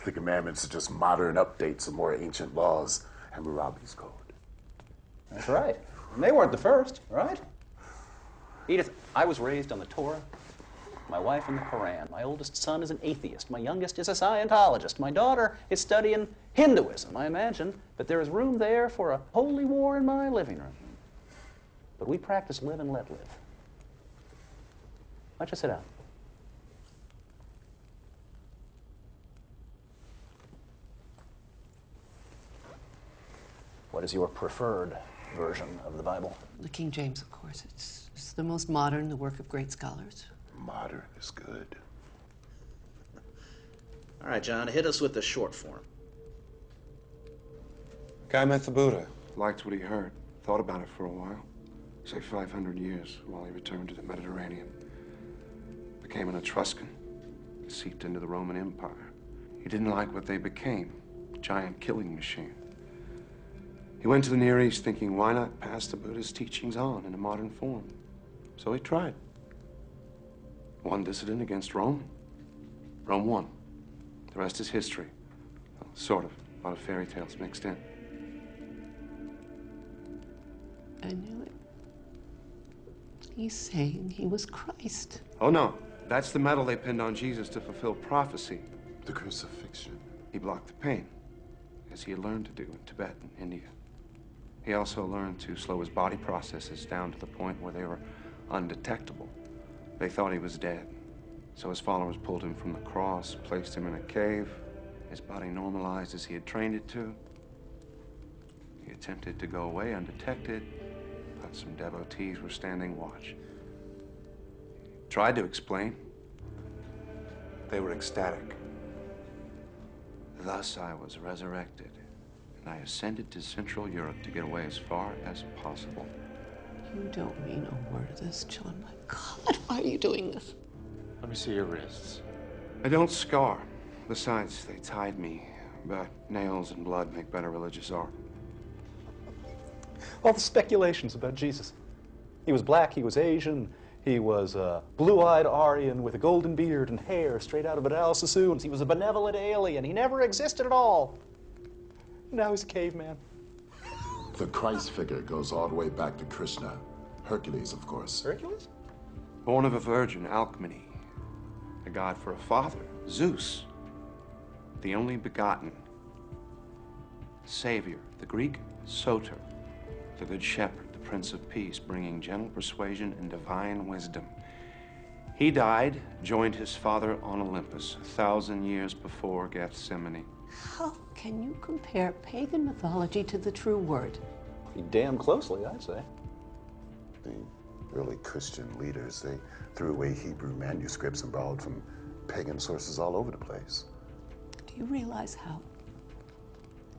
The commandments are just modern updates of more ancient laws, Hammurabi's code. That's right. And they weren't the first, right? Edith, I was raised on the Torah, my wife in the Quran. My oldest son is an atheist. My youngest is a Scientologist. My daughter is studying Hinduism. I imagine that there is room there for a holy war in my living room. But we practice live and let live. Why don't you sit down? What is your preferred version of the Bible? The King James, of course. It's the most modern, the work of great scholars. Modern is good. All right, John, hit us with the short form. Guy met the Buddha, liked what he heard, thought about it for a while. Say 500 years while he returned to the Mediterranean. Became an Etruscan, seeped into the Roman Empire. He didn't like what they became, a giant killing machine. He went to the Near East thinking, why not pass the Buddha's teachings on in a modern form? So he tried. One dissident against Rome. Rome won. The rest is history. Well, sort of. A lot of fairy tales mixed in. I knew it. He's saying he was Christ. Oh, no. That's the medal they pinned on Jesus to fulfill prophecy. The crucifixion. He blocked the pain, as he had learned to do in Tibet and India. He also learned to slow his body processes down to the point where they were undetectable. They thought he was dead. So his followers pulled him from the cross, placed him in a cave. His body normalized as he had trained it to. He attempted to go away undetected, but some devotees were standing watch. He tried to explain. They were ecstatic. Thus I was resurrected, and I ascended to Central Europe to get away as far as possible. You don't mean a word of this, John. My God, why are you doing this? Let me see your wrists. I don't scar. Besides, they tied me, but nails and blood make better religious art. All the speculations about Jesus. He was black, he was Asian, he was a blue-eyed Aryan with a golden beard and hair straight out of Vidal Sassoon's. He was a benevolent alien. He never existed at all. Now he's a caveman. The Christ figure goes all the way back to Krishna. Hercules, of course. Hercules? Born of a virgin, Alcmene. A god for a father, Zeus. The only begotten. Savior, the Greek, Soter. The good shepherd, the Prince of Peace, bringing gentle persuasion and divine wisdom. He died, joined his father on Olympus, 1,000 years before Gethsemane. How can you compare pagan mythology to the true word? Pretty damn closely, I'd say. The early Christian leaders, they threw away Hebrew manuscripts and borrowed from pagan sources all over the place. Do you realize how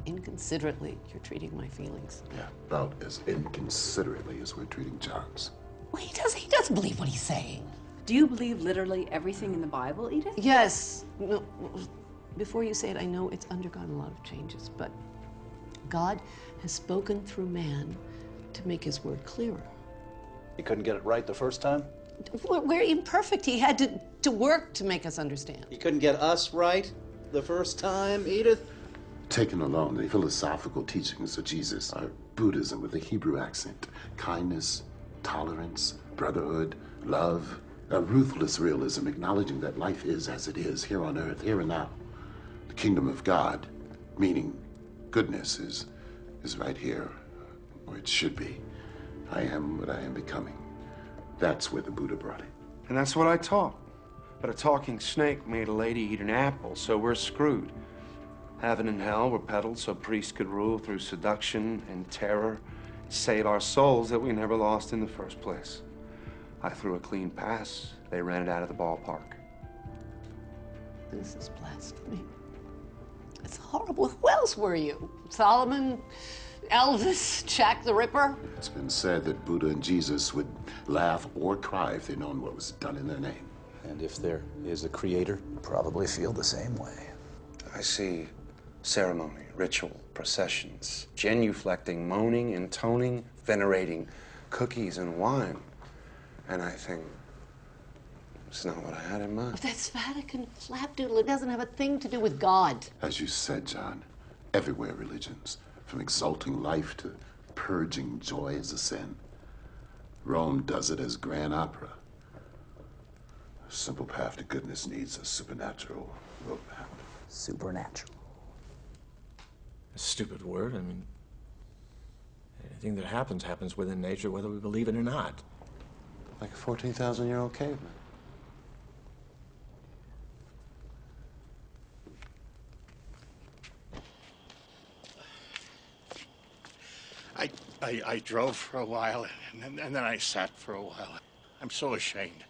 inconsiderately you're treating my feelings? Yeah, about as inconsiderately as we're treating John's. Well, he doesn't believe what he's saying. Do you believe literally everything in the Bible, Edith? Yes. No, before you say it, I know it's undergone a lot of changes, but God has spoken through man to make his word clearer. He couldn't get it right the first time? We're imperfect. He had to work to make us understand. He couldn't get us right the first time, Edith? Taken alone, the philosophical teachings of Jesus are Buddhism with a Hebrew accent. Kindness, tolerance, brotherhood, love, a ruthless realism, acknowledging that life is as it is, here on earth, here and now. The kingdom of God, meaning goodness, is right here, where it should be. I am what I am becoming. That's where the Buddha brought it. And that's what I taught. But a talking snake made a lady eat an apple, so we're screwed. Heaven and hell were peddled so priests could rule through seduction and terror, save our souls that we never lost in the first place. I threw a clean pass. They ran it out of the ballpark. This is blasphemy. It's horrible. Who else were you? Solomon, Elvis, Jack the Ripper? It's been said that Buddha and Jesus would laugh or cry if they'd known what was done in their name. And if there is a creator, probably feel the same way. I see ceremony, ritual, processions, genuflecting, moaning, intoning, venerating cookies and wine. And I think it's not what I had in mind. That's Vatican flapdoodle. It doesn't have a thing to do with God. As you said, John, everywhere religions, from exalting life to purging joy as a sin. Rome does it as grand opera. A simple path to goodness needs a supernatural roadmap. Supernatural. A stupid word. I mean, anything that happens within nature, whether we believe it or not. Like a 14,000-year-old caveman. I drove for a while, and then I sat for a while. I'm so ashamed.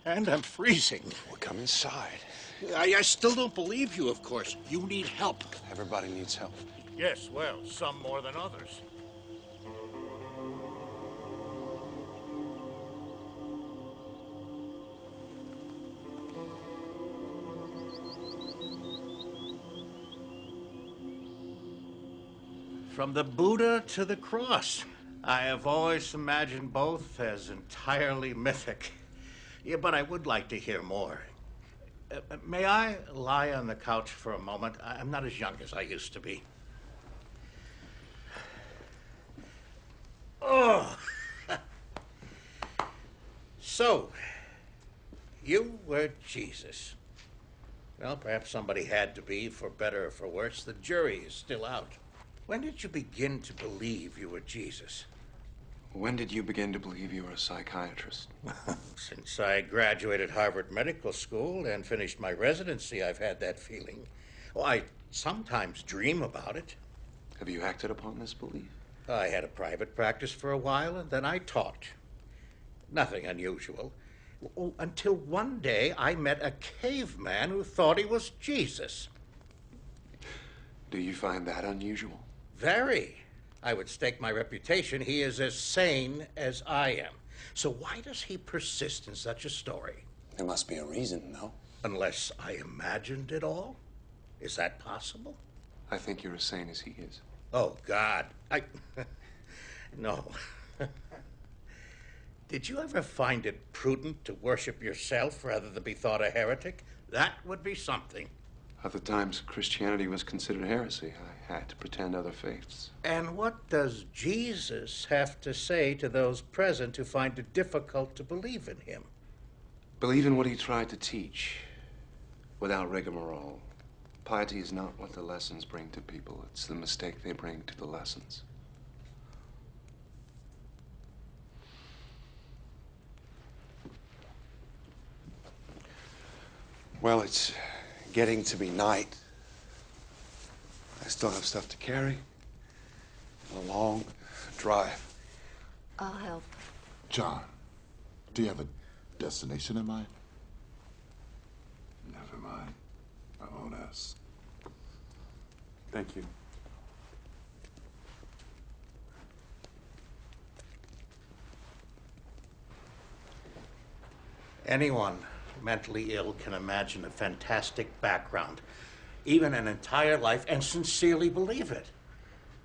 And I'm freezing. Well, come inside. I still don't believe you, of course. You need help. Everybody needs help. Yes, well, some more than others. From the Buddha to the cross. I have always imagined both as entirely mythic. Yeah, but I would like to hear more. May I lie on the couch for a moment? I'm not as young as I used to be. Oh! So, you were Jesus. Well, perhaps somebody had to be, for better or for worse. The jury is still out. When did you begin to believe you were Jesus? When did you begin to believe you were a psychiatrist? Since I graduated Harvard Medical School and finished my residency, I've had that feeling. Oh, I sometimes dream about it. Have you acted upon this belief? I had a private practice for a while, and then I taught. Nothing unusual. Oh, until one day I met a caveman who thought he was Jesus. Do you find that unusual? Very. I would stake my reputation he is as sane as I am. So why does he persist in such a story? There must be a reason, no? Unless I imagined it all? Is that possible? I think you're as sane as he is. Oh, God. No. Did you ever find it prudent to worship yourself rather than be thought a heretic? That would be something. At the times Christianity was considered heresy, I had to pretend other faiths. And what does Jesus have to say to those present who find it difficult to believe in him? Believe in what he tried to teach, without rigmarole. Piety is not what the lessons bring to people, it's the mistake they bring to the lessons. Well, it's getting to be night. I still have stuff to carry. A long drive. I'll help. John, do you have a destination in mind? Never mind. I won't ask. Thank you. Anyone mentally ill can imagine a fantastic background, even an entire life, and sincerely believe it.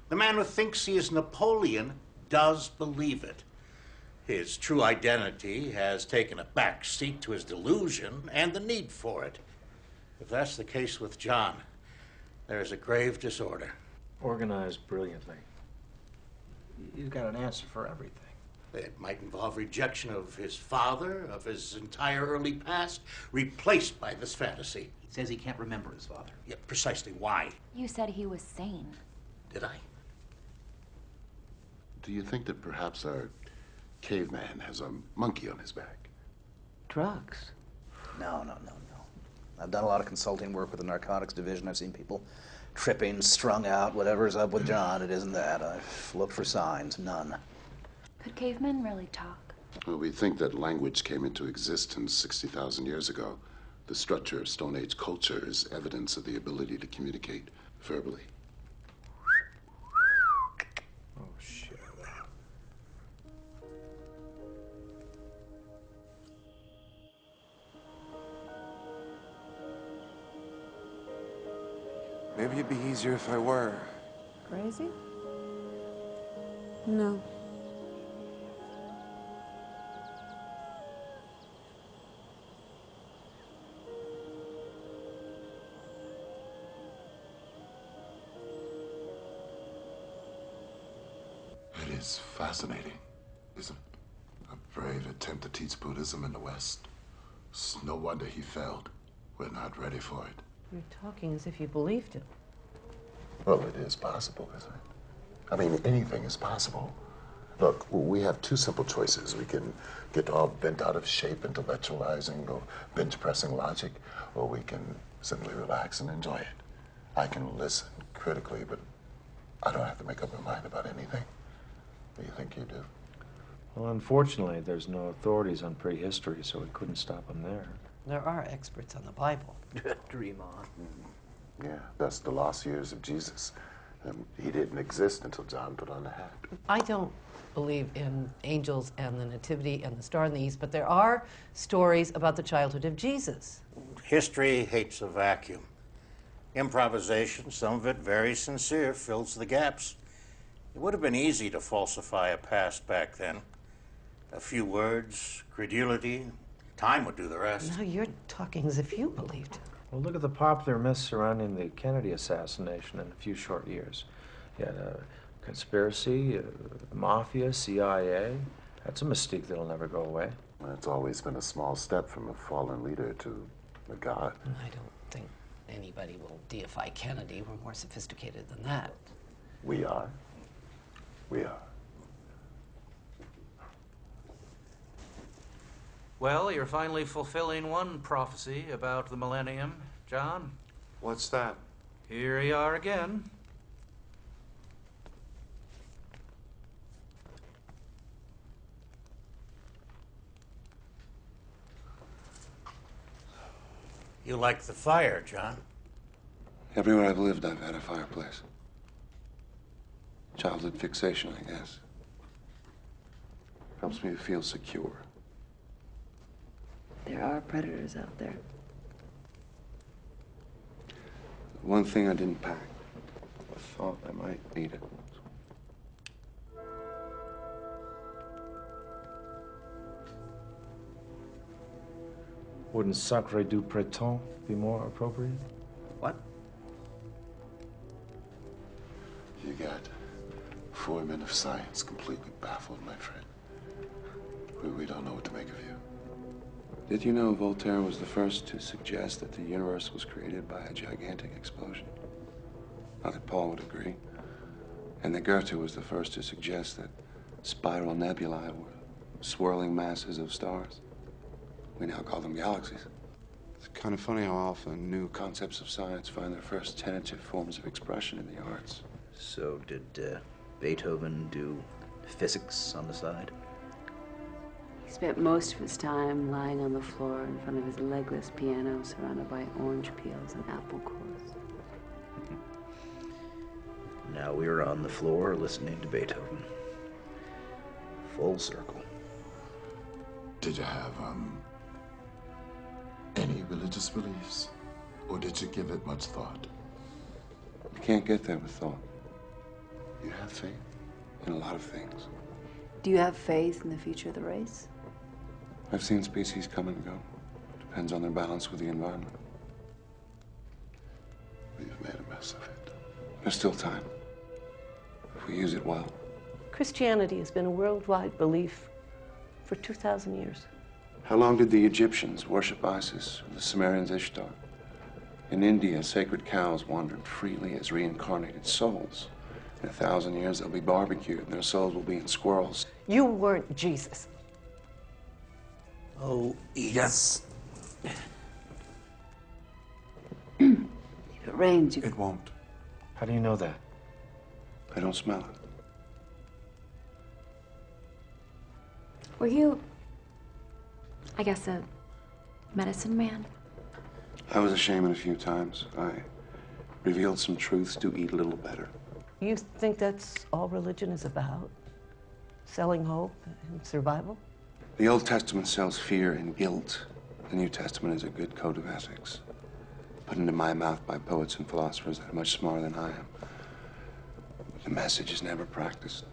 The man who thinks he is Napoleon does believe it. His true identity has taken a back seat to his delusion and the need for it. If that's the case with John, there is a grave disorder. Organized brilliantly. You've got an answer for everything. It might involve rejection of his father, of his entire early past, replaced by this fantasy. He says he can't remember his father. Yeah, precisely why? You said he was sane. Did I? Do you think that perhaps our caveman has a monkey on his back? Drugs? No. I've done a lot of consulting work with the narcotics division. I've seen people tripping, strung out, whatever's up with John. It isn't that. I've looked for signs. None. Could cavemen really talk? Well, we think that language came into existence 60,000 years ago. The structure of Stone Age culture is evidence of the ability to communicate verbally. Oh, shit. Maybe it'd be easier if I were. Crazy? No. It is fascinating, isn't it? A brave attempt to teach Buddhism in the West. It's no wonder he failed. We're not ready for it. You're talking as if you believed him. Well, it is possible, isn't it? I mean, anything is possible. Look, we have two simple choices. We can get all bent out of shape intellectualizing or bench pressing logic, or we can simply relax and enjoy it. I can listen critically, but I don't have to make up my mind about anything. Do you think you do? Well, unfortunately, there's no authorities on prehistory, so we couldn't stop them there. There are experts on the Bible. Dream on. Yeah, that's the lost years of Jesus. He didn't exist until John put on the hat. I don't believe in angels and the nativity and the star in the east, but there are stories about the childhood of Jesus. History hates a vacuum. Improvisation, some of it very sincere, fills the gaps. It would have been easy to falsify a past back then. A few words, credulity, time would do the rest. Now you're talking as if you believed it. Well, look at the popular myths surrounding the Kennedy assassination in a few short years. You had a conspiracy, mafia, CIA. That's a mystique that'll never go away. It's always been a small step from a fallen leader to a god. I don't think anybody will deify Kennedy. We're more sophisticated than that. We are. We are. Well, you're finally fulfilling one prophecy about the millennium, John. What's that? Here you are again. You like the fire, John? Everywhere I've lived, I've had a fireplace. Childhood fixation, I guess. Helps me to feel secure. There are predators out there. One thing I didn't pack. I thought I might need it. Wouldn't Sacre du Printemps be more appropriate? What? You got 4 men of science completely baffled, my friend. We don't know what to make of you. Did you know Voltaire was the first to suggest that the universe was created by a gigantic explosion? Not that Paul would agree. And that Goethe was the first to suggest that spiral nebulae were swirling masses of stars. We now call them galaxies. It's kind of funny how often new concepts of science find their first tentative forms of expression in the arts. So did Beethoven do physics on the side? He spent most of his time lying on the floor in front of his legless piano, surrounded by orange peels and apple cores. Now we're on the floor listening to Beethoven. Full circle. Did you have, any religious beliefs? Or did you give it much thought? You can't get there with thought. You have faith? In a lot of things. Do you have faith in the future of the race? I've seen species come and go. Depends on their balance with the environment. We've made a mess of it. There's still time. If we use it well. Christianity has been a worldwide belief for 2,000 years. How long did the Egyptians worship Isis or the Sumerians Ishtar? In India, sacred cows wandered freely as reincarnated souls. In 1,000 years, they'll be barbecued and their souls will be in squirrels. You weren't Jesus. Oh, yes. If it rains, you... It won't. How do you know that? I don't smell it. Were you, I guess, a medicine man? I was a shaman a few times. I revealed some truths to eat a little better. You think that's all religion is about? Selling hope and survival? The Old Testament sells fear and guilt. The New Testament is a good code of ethics, put into my mouth by poets and philosophers that are much smarter than I am. The message is never practiced.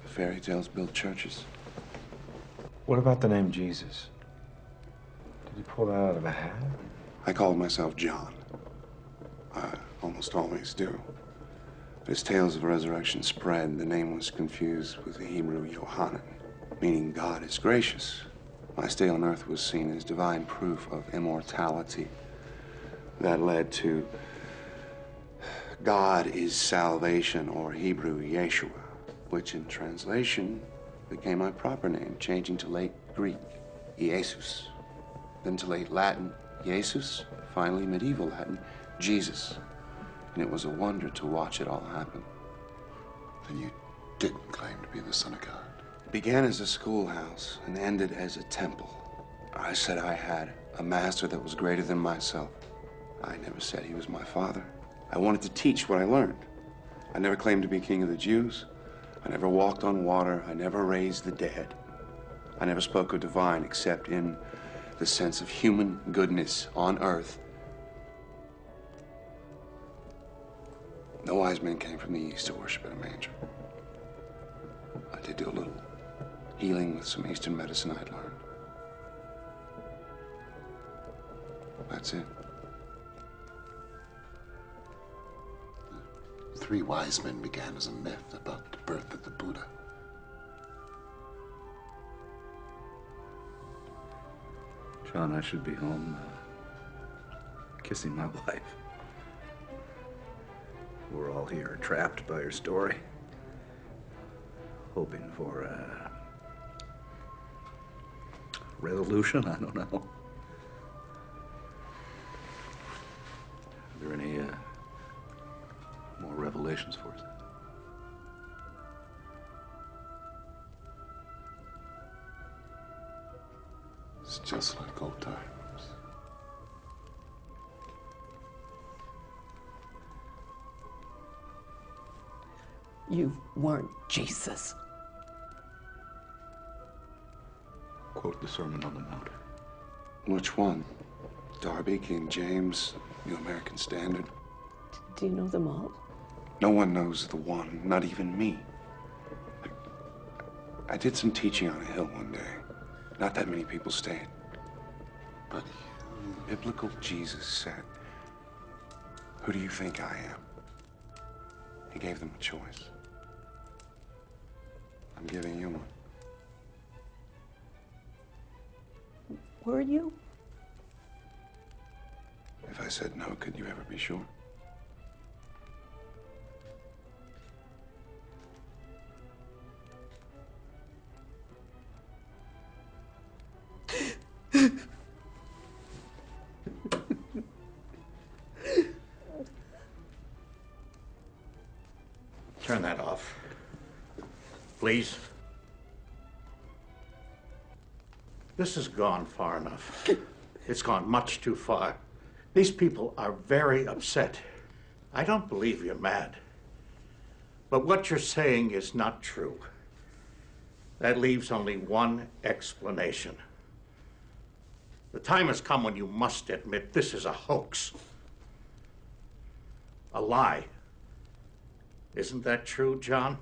The fairy tales build churches. What about the name Jesus? Did you pull that out of a hat? I called myself John. I almost always do. But as tales of resurrection spread, the name was confused with the Hebrew Yohanan, meaning God is gracious. My stay on earth was seen as divine proof of immortality. That led to God is salvation, or Hebrew Yeshua, which in translation became my proper name, changing to late Greek, Jesus, then to late Latin, Jesus, finally medieval Latin, Jesus. And it was a wonder to watch it all happen. Then you didn't claim to be the Son of God. It began as a schoolhouse and ended as a temple. I said I had a master that was greater than myself. I never said he was my father. I wanted to teach what I learned. I never claimed to be king of the Jews. I never walked on water. I never raised the dead. I never spoke of divine except in the sense of human goodness on earth. No wise men came from the east to worship at a manger. I did do a little healing with some Eastern medicine I'd learned. That's it. 3 wise men began as a myth about the birth of the Buddha. John, I should be home kissing my wife. We're all here trapped by your story. Hoping for a resolution? I don't know. Are there any more revelations for us? It's just like old times. You weren't Jesus. Quote the Sermon on the Mount. Which one? Darby, King James, New American Standard? Do you know them all? No one knows the one, not even me. I did some teaching on a hill one day. Not that many people stayed. But biblical Jesus said, "Who do you think I am?" He gave them a choice. I'm giving you one. Were you? If I said no, could you ever be sure? Turn that off. Please. This has gone far enough. It's gone much too far. These people are very upset. I don't believe you're mad. But what you're saying is not true. That leaves only one explanation. The time has come when you must admit this is a hoax. A lie. Isn't that true, John?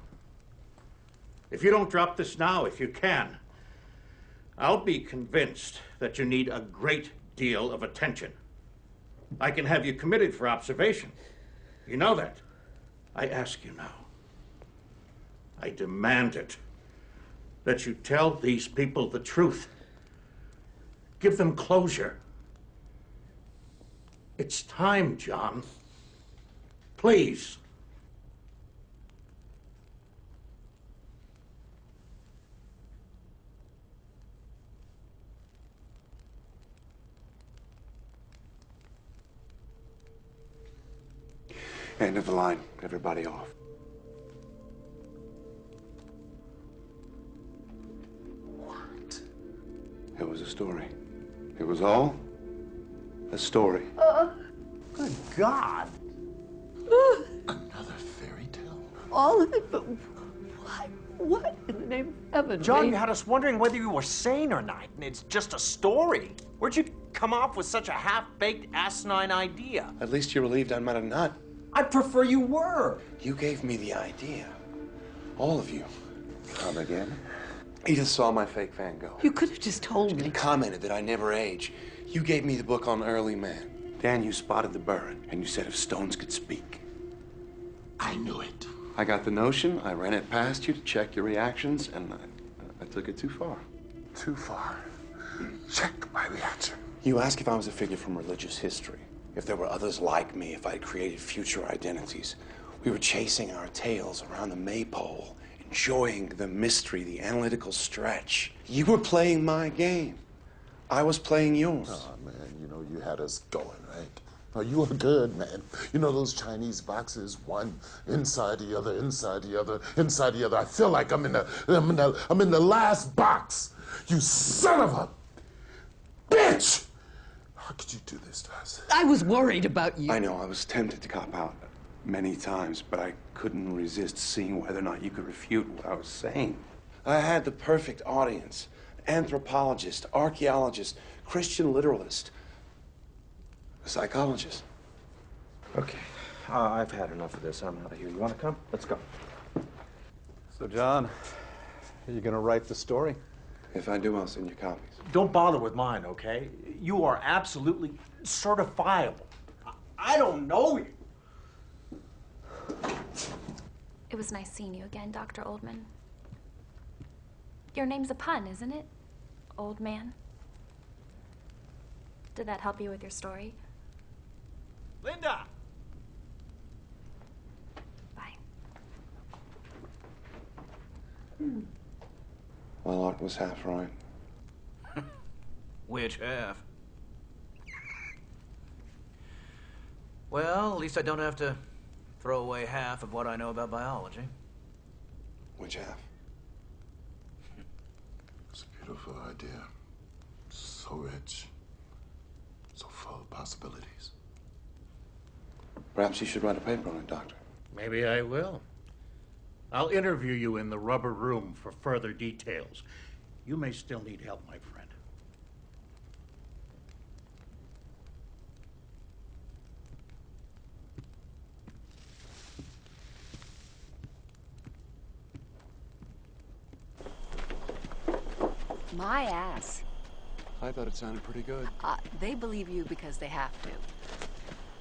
If you don't drop this now, if you can, I'll be convinced that you need a great deal of attention. I can have you committed for observation. You know that. I ask you now. I demand it. That you tell these people the truth. Give them closure. It's time, John. Please. End of the line. Everybody off. What? It was a story. It was all a story. Good God. Another fairy tale? All of it, but what in the name of heaven? John, made- you had us wondering whether you were sane or not, and it's just a story. Where'd you come up with such a half-baked, asinine idea? At least you're relieved I'm not a nut. I'd prefer you were. You gave me the idea. All of you. Come again? Edith saw my fake Van Gogh. You could have just told me. She commented that I never age. You gave me the book on early man. Dan, you spotted the burn, and you said if stones could speak. I knew it. I got the notion, I ran it past you to check your reactions, and I took it too far. Too far. Check my reaction. You asked if I was a figure from religious history, if there were others like me, if I'd created future identities. We were chasing our tails around the maypole, enjoying the mystery, the analytical stretch. You were playing my game. I was playing yours. Oh, man, you know, you had us going, right? Oh, you were good, man. You know those Chinese boxes, one inside the other, inside the other, inside the other. I feel like I'm in the last box. You son of a bitch! How could you do this to us? I was worried about you. I know, I was tempted to cop out many times, but I couldn't resist seeing whether or not you could refute what I was saying. I had the perfect audience. Anthropologist, archaeologist, Christian literalist, a psychologist. Okay, I've had enough of this. I'm out of here. You want to come? Let's go. So, John, are you going to write the story? If I do, I'll send you copies. Don't bother with mine, okay? You are absolutely certifiable. I don't know you. It was nice seeing you again, Dr. Oldman. Your name's a pun, isn't it? Old man. Did that help you with your story? Linda! Well, Art was half right. Which half? Well, at least I don't have to throw away half of what I know about biology. Which half? It's a beautiful idea. So rich. So full of possibilities. Perhaps you should write a paper on it, Doctor. Maybe I will. I'll interview you in the rubber room for further details. You may still need help, my friend. My ass. I thought it sounded pretty good. They believe you because they have to.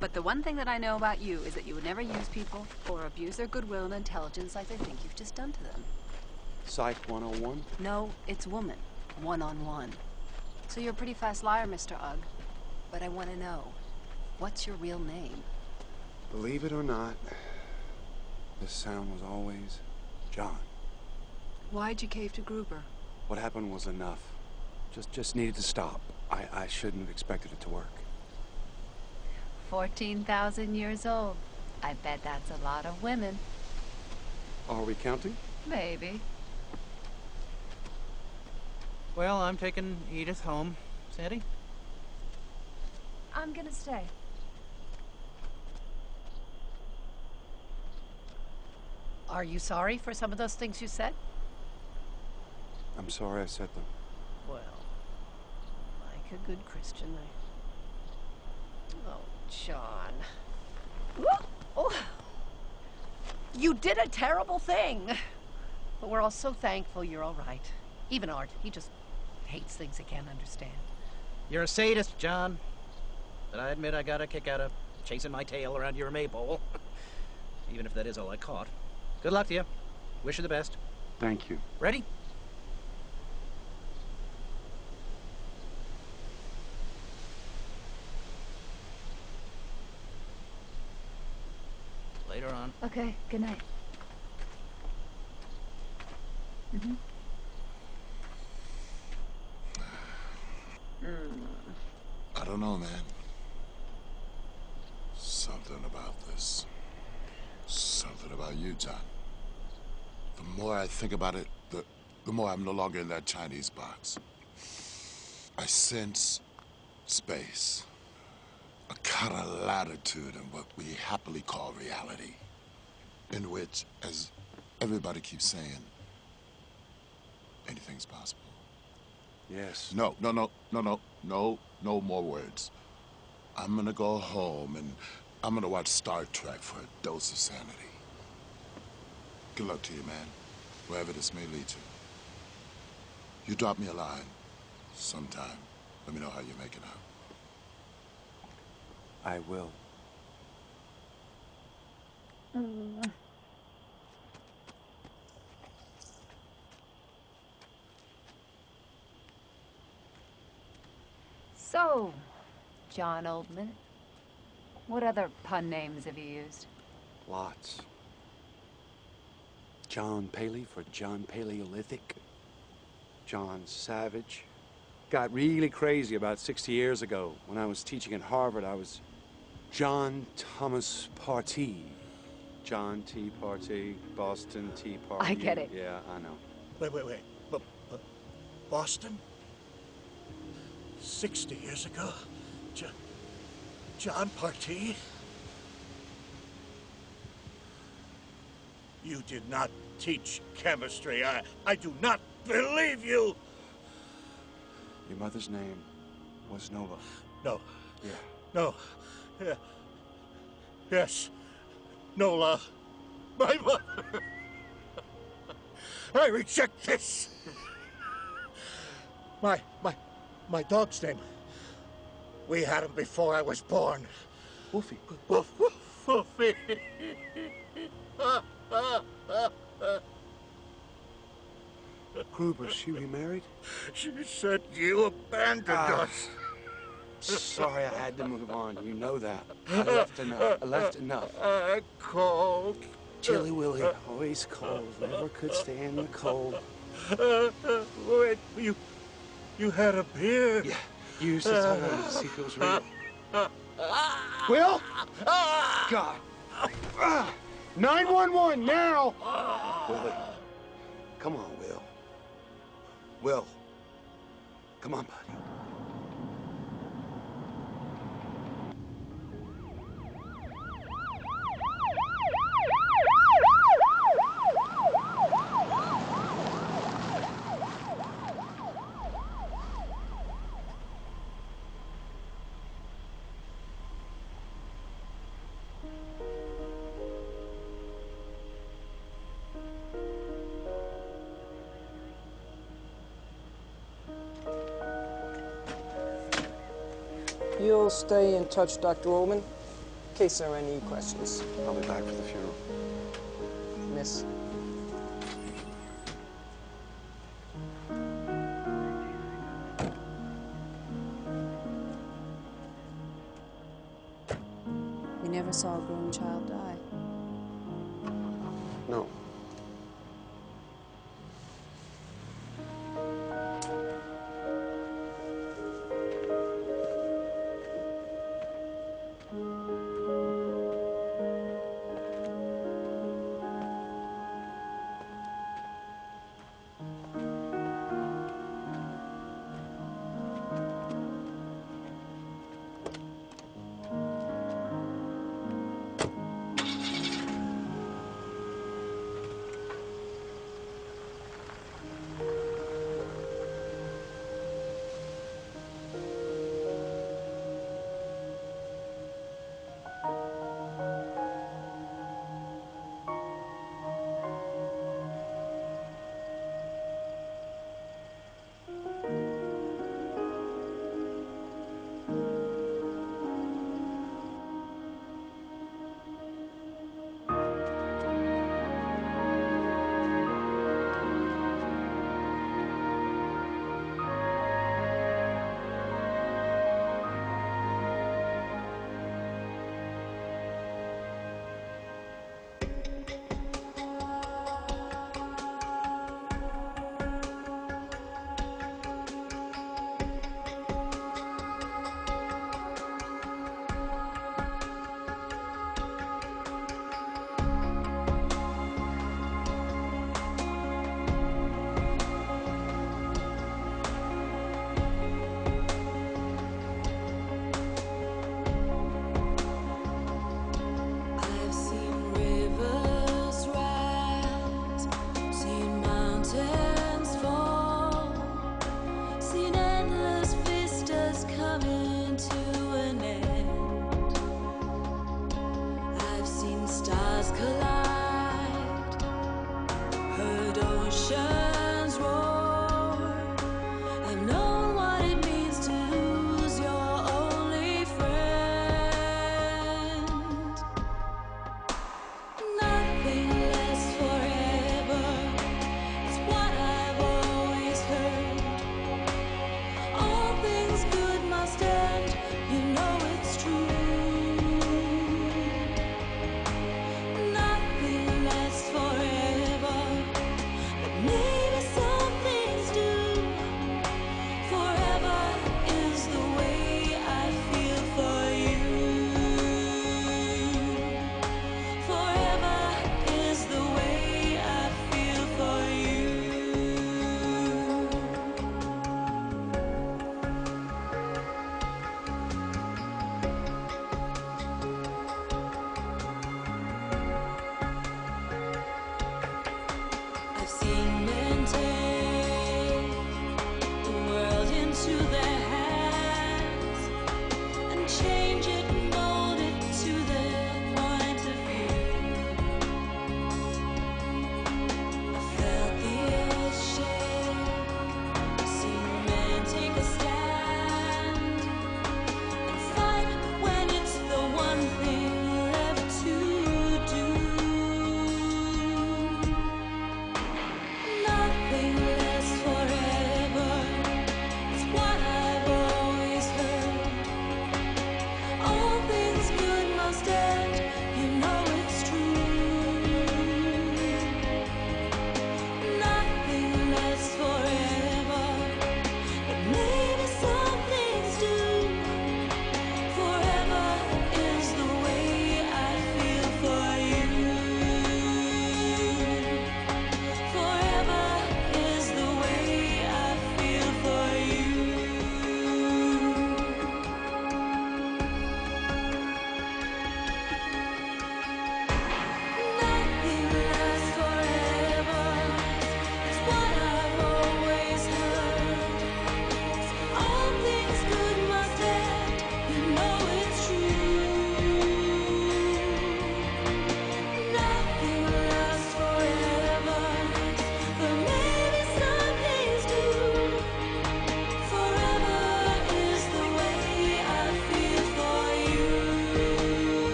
But the one thing that I know about you is that you would never use people or abuse their goodwill and intelligence like they think you've just done to them. Psych 101? No, it's woman. One-on-one. So you're a pretty fast liar, Mr. Ugg. But I want to know, what's your real name? Believe it or not, this sound was always John. Why'd you cave to Gruber? What happened was enough. Just needed to stop. I shouldn't have expected it to work. 14,000 years old. I bet that's a lot of women. Are we counting? Maybe. Well, I'm taking Edith home. Sandy? I'm gonna stay. Are you sorry for some of those things you said? I'm sorry I said them. Well, like a good Christian, Oh, John. Oh. You did a terrible thing. But we're all so thankful you're all right. Even Art, he just hates things he can't understand. You're a sadist, John. But I admit I got a kick out of chasing my tail around your maypole. Even if that is all I caught. Good luck to you. Wish you the best. Thank you. Ready? Later on. Okay, good night. Mm-hmm. I don't know, man. Something about this. Something about you, John. The more I think about it, the more I'm no longer in that Chinese box. I sense space. A kind of latitude in what we happily call reality. In which, as everybody keeps saying, anything's possible. Yes. No more words. I'm gonna go home and I'm gonna watch Star Trek for a dose of sanity. Good luck to you, man, wherever this may lead you. You drop me a line sometime. Let me know how you're making out. I will. So, John Oldman, what other pun names have you used? Lots. John Paley for John Paleolithic. John Savage. Got really crazy about 60 years ago. When I was teaching at Harvard, I was John Thomas Partee. John T. Partee, Boston Tea Party. I get it. Yeah, I know. Wait. Boston? 60 years ago? John Partee? You did not teach chemistry. I do not believe you! Your mother's name was Nova. No. Yeah. No. Yeah. Yes. Nola. My mother. I reject this. My dog's name. We had him before I was born. Wolfie. Wolfie. Gruber, she remarried? She said you abandoned us. Sorry, I had to move on. You know that. I left enough. I called Chilly Willy, always cold, never could stand the cold. Wait, you had a beard. Yeah, you used to tell him he feels real. Will? God. 911 now! Willie, come on, Will. Will, come on, buddy. You'll stay in touch, Dr. Ullman, in case there are any questions. I'll be back for the funeral. Miss. We never saw a grown child die. No. I've seen men take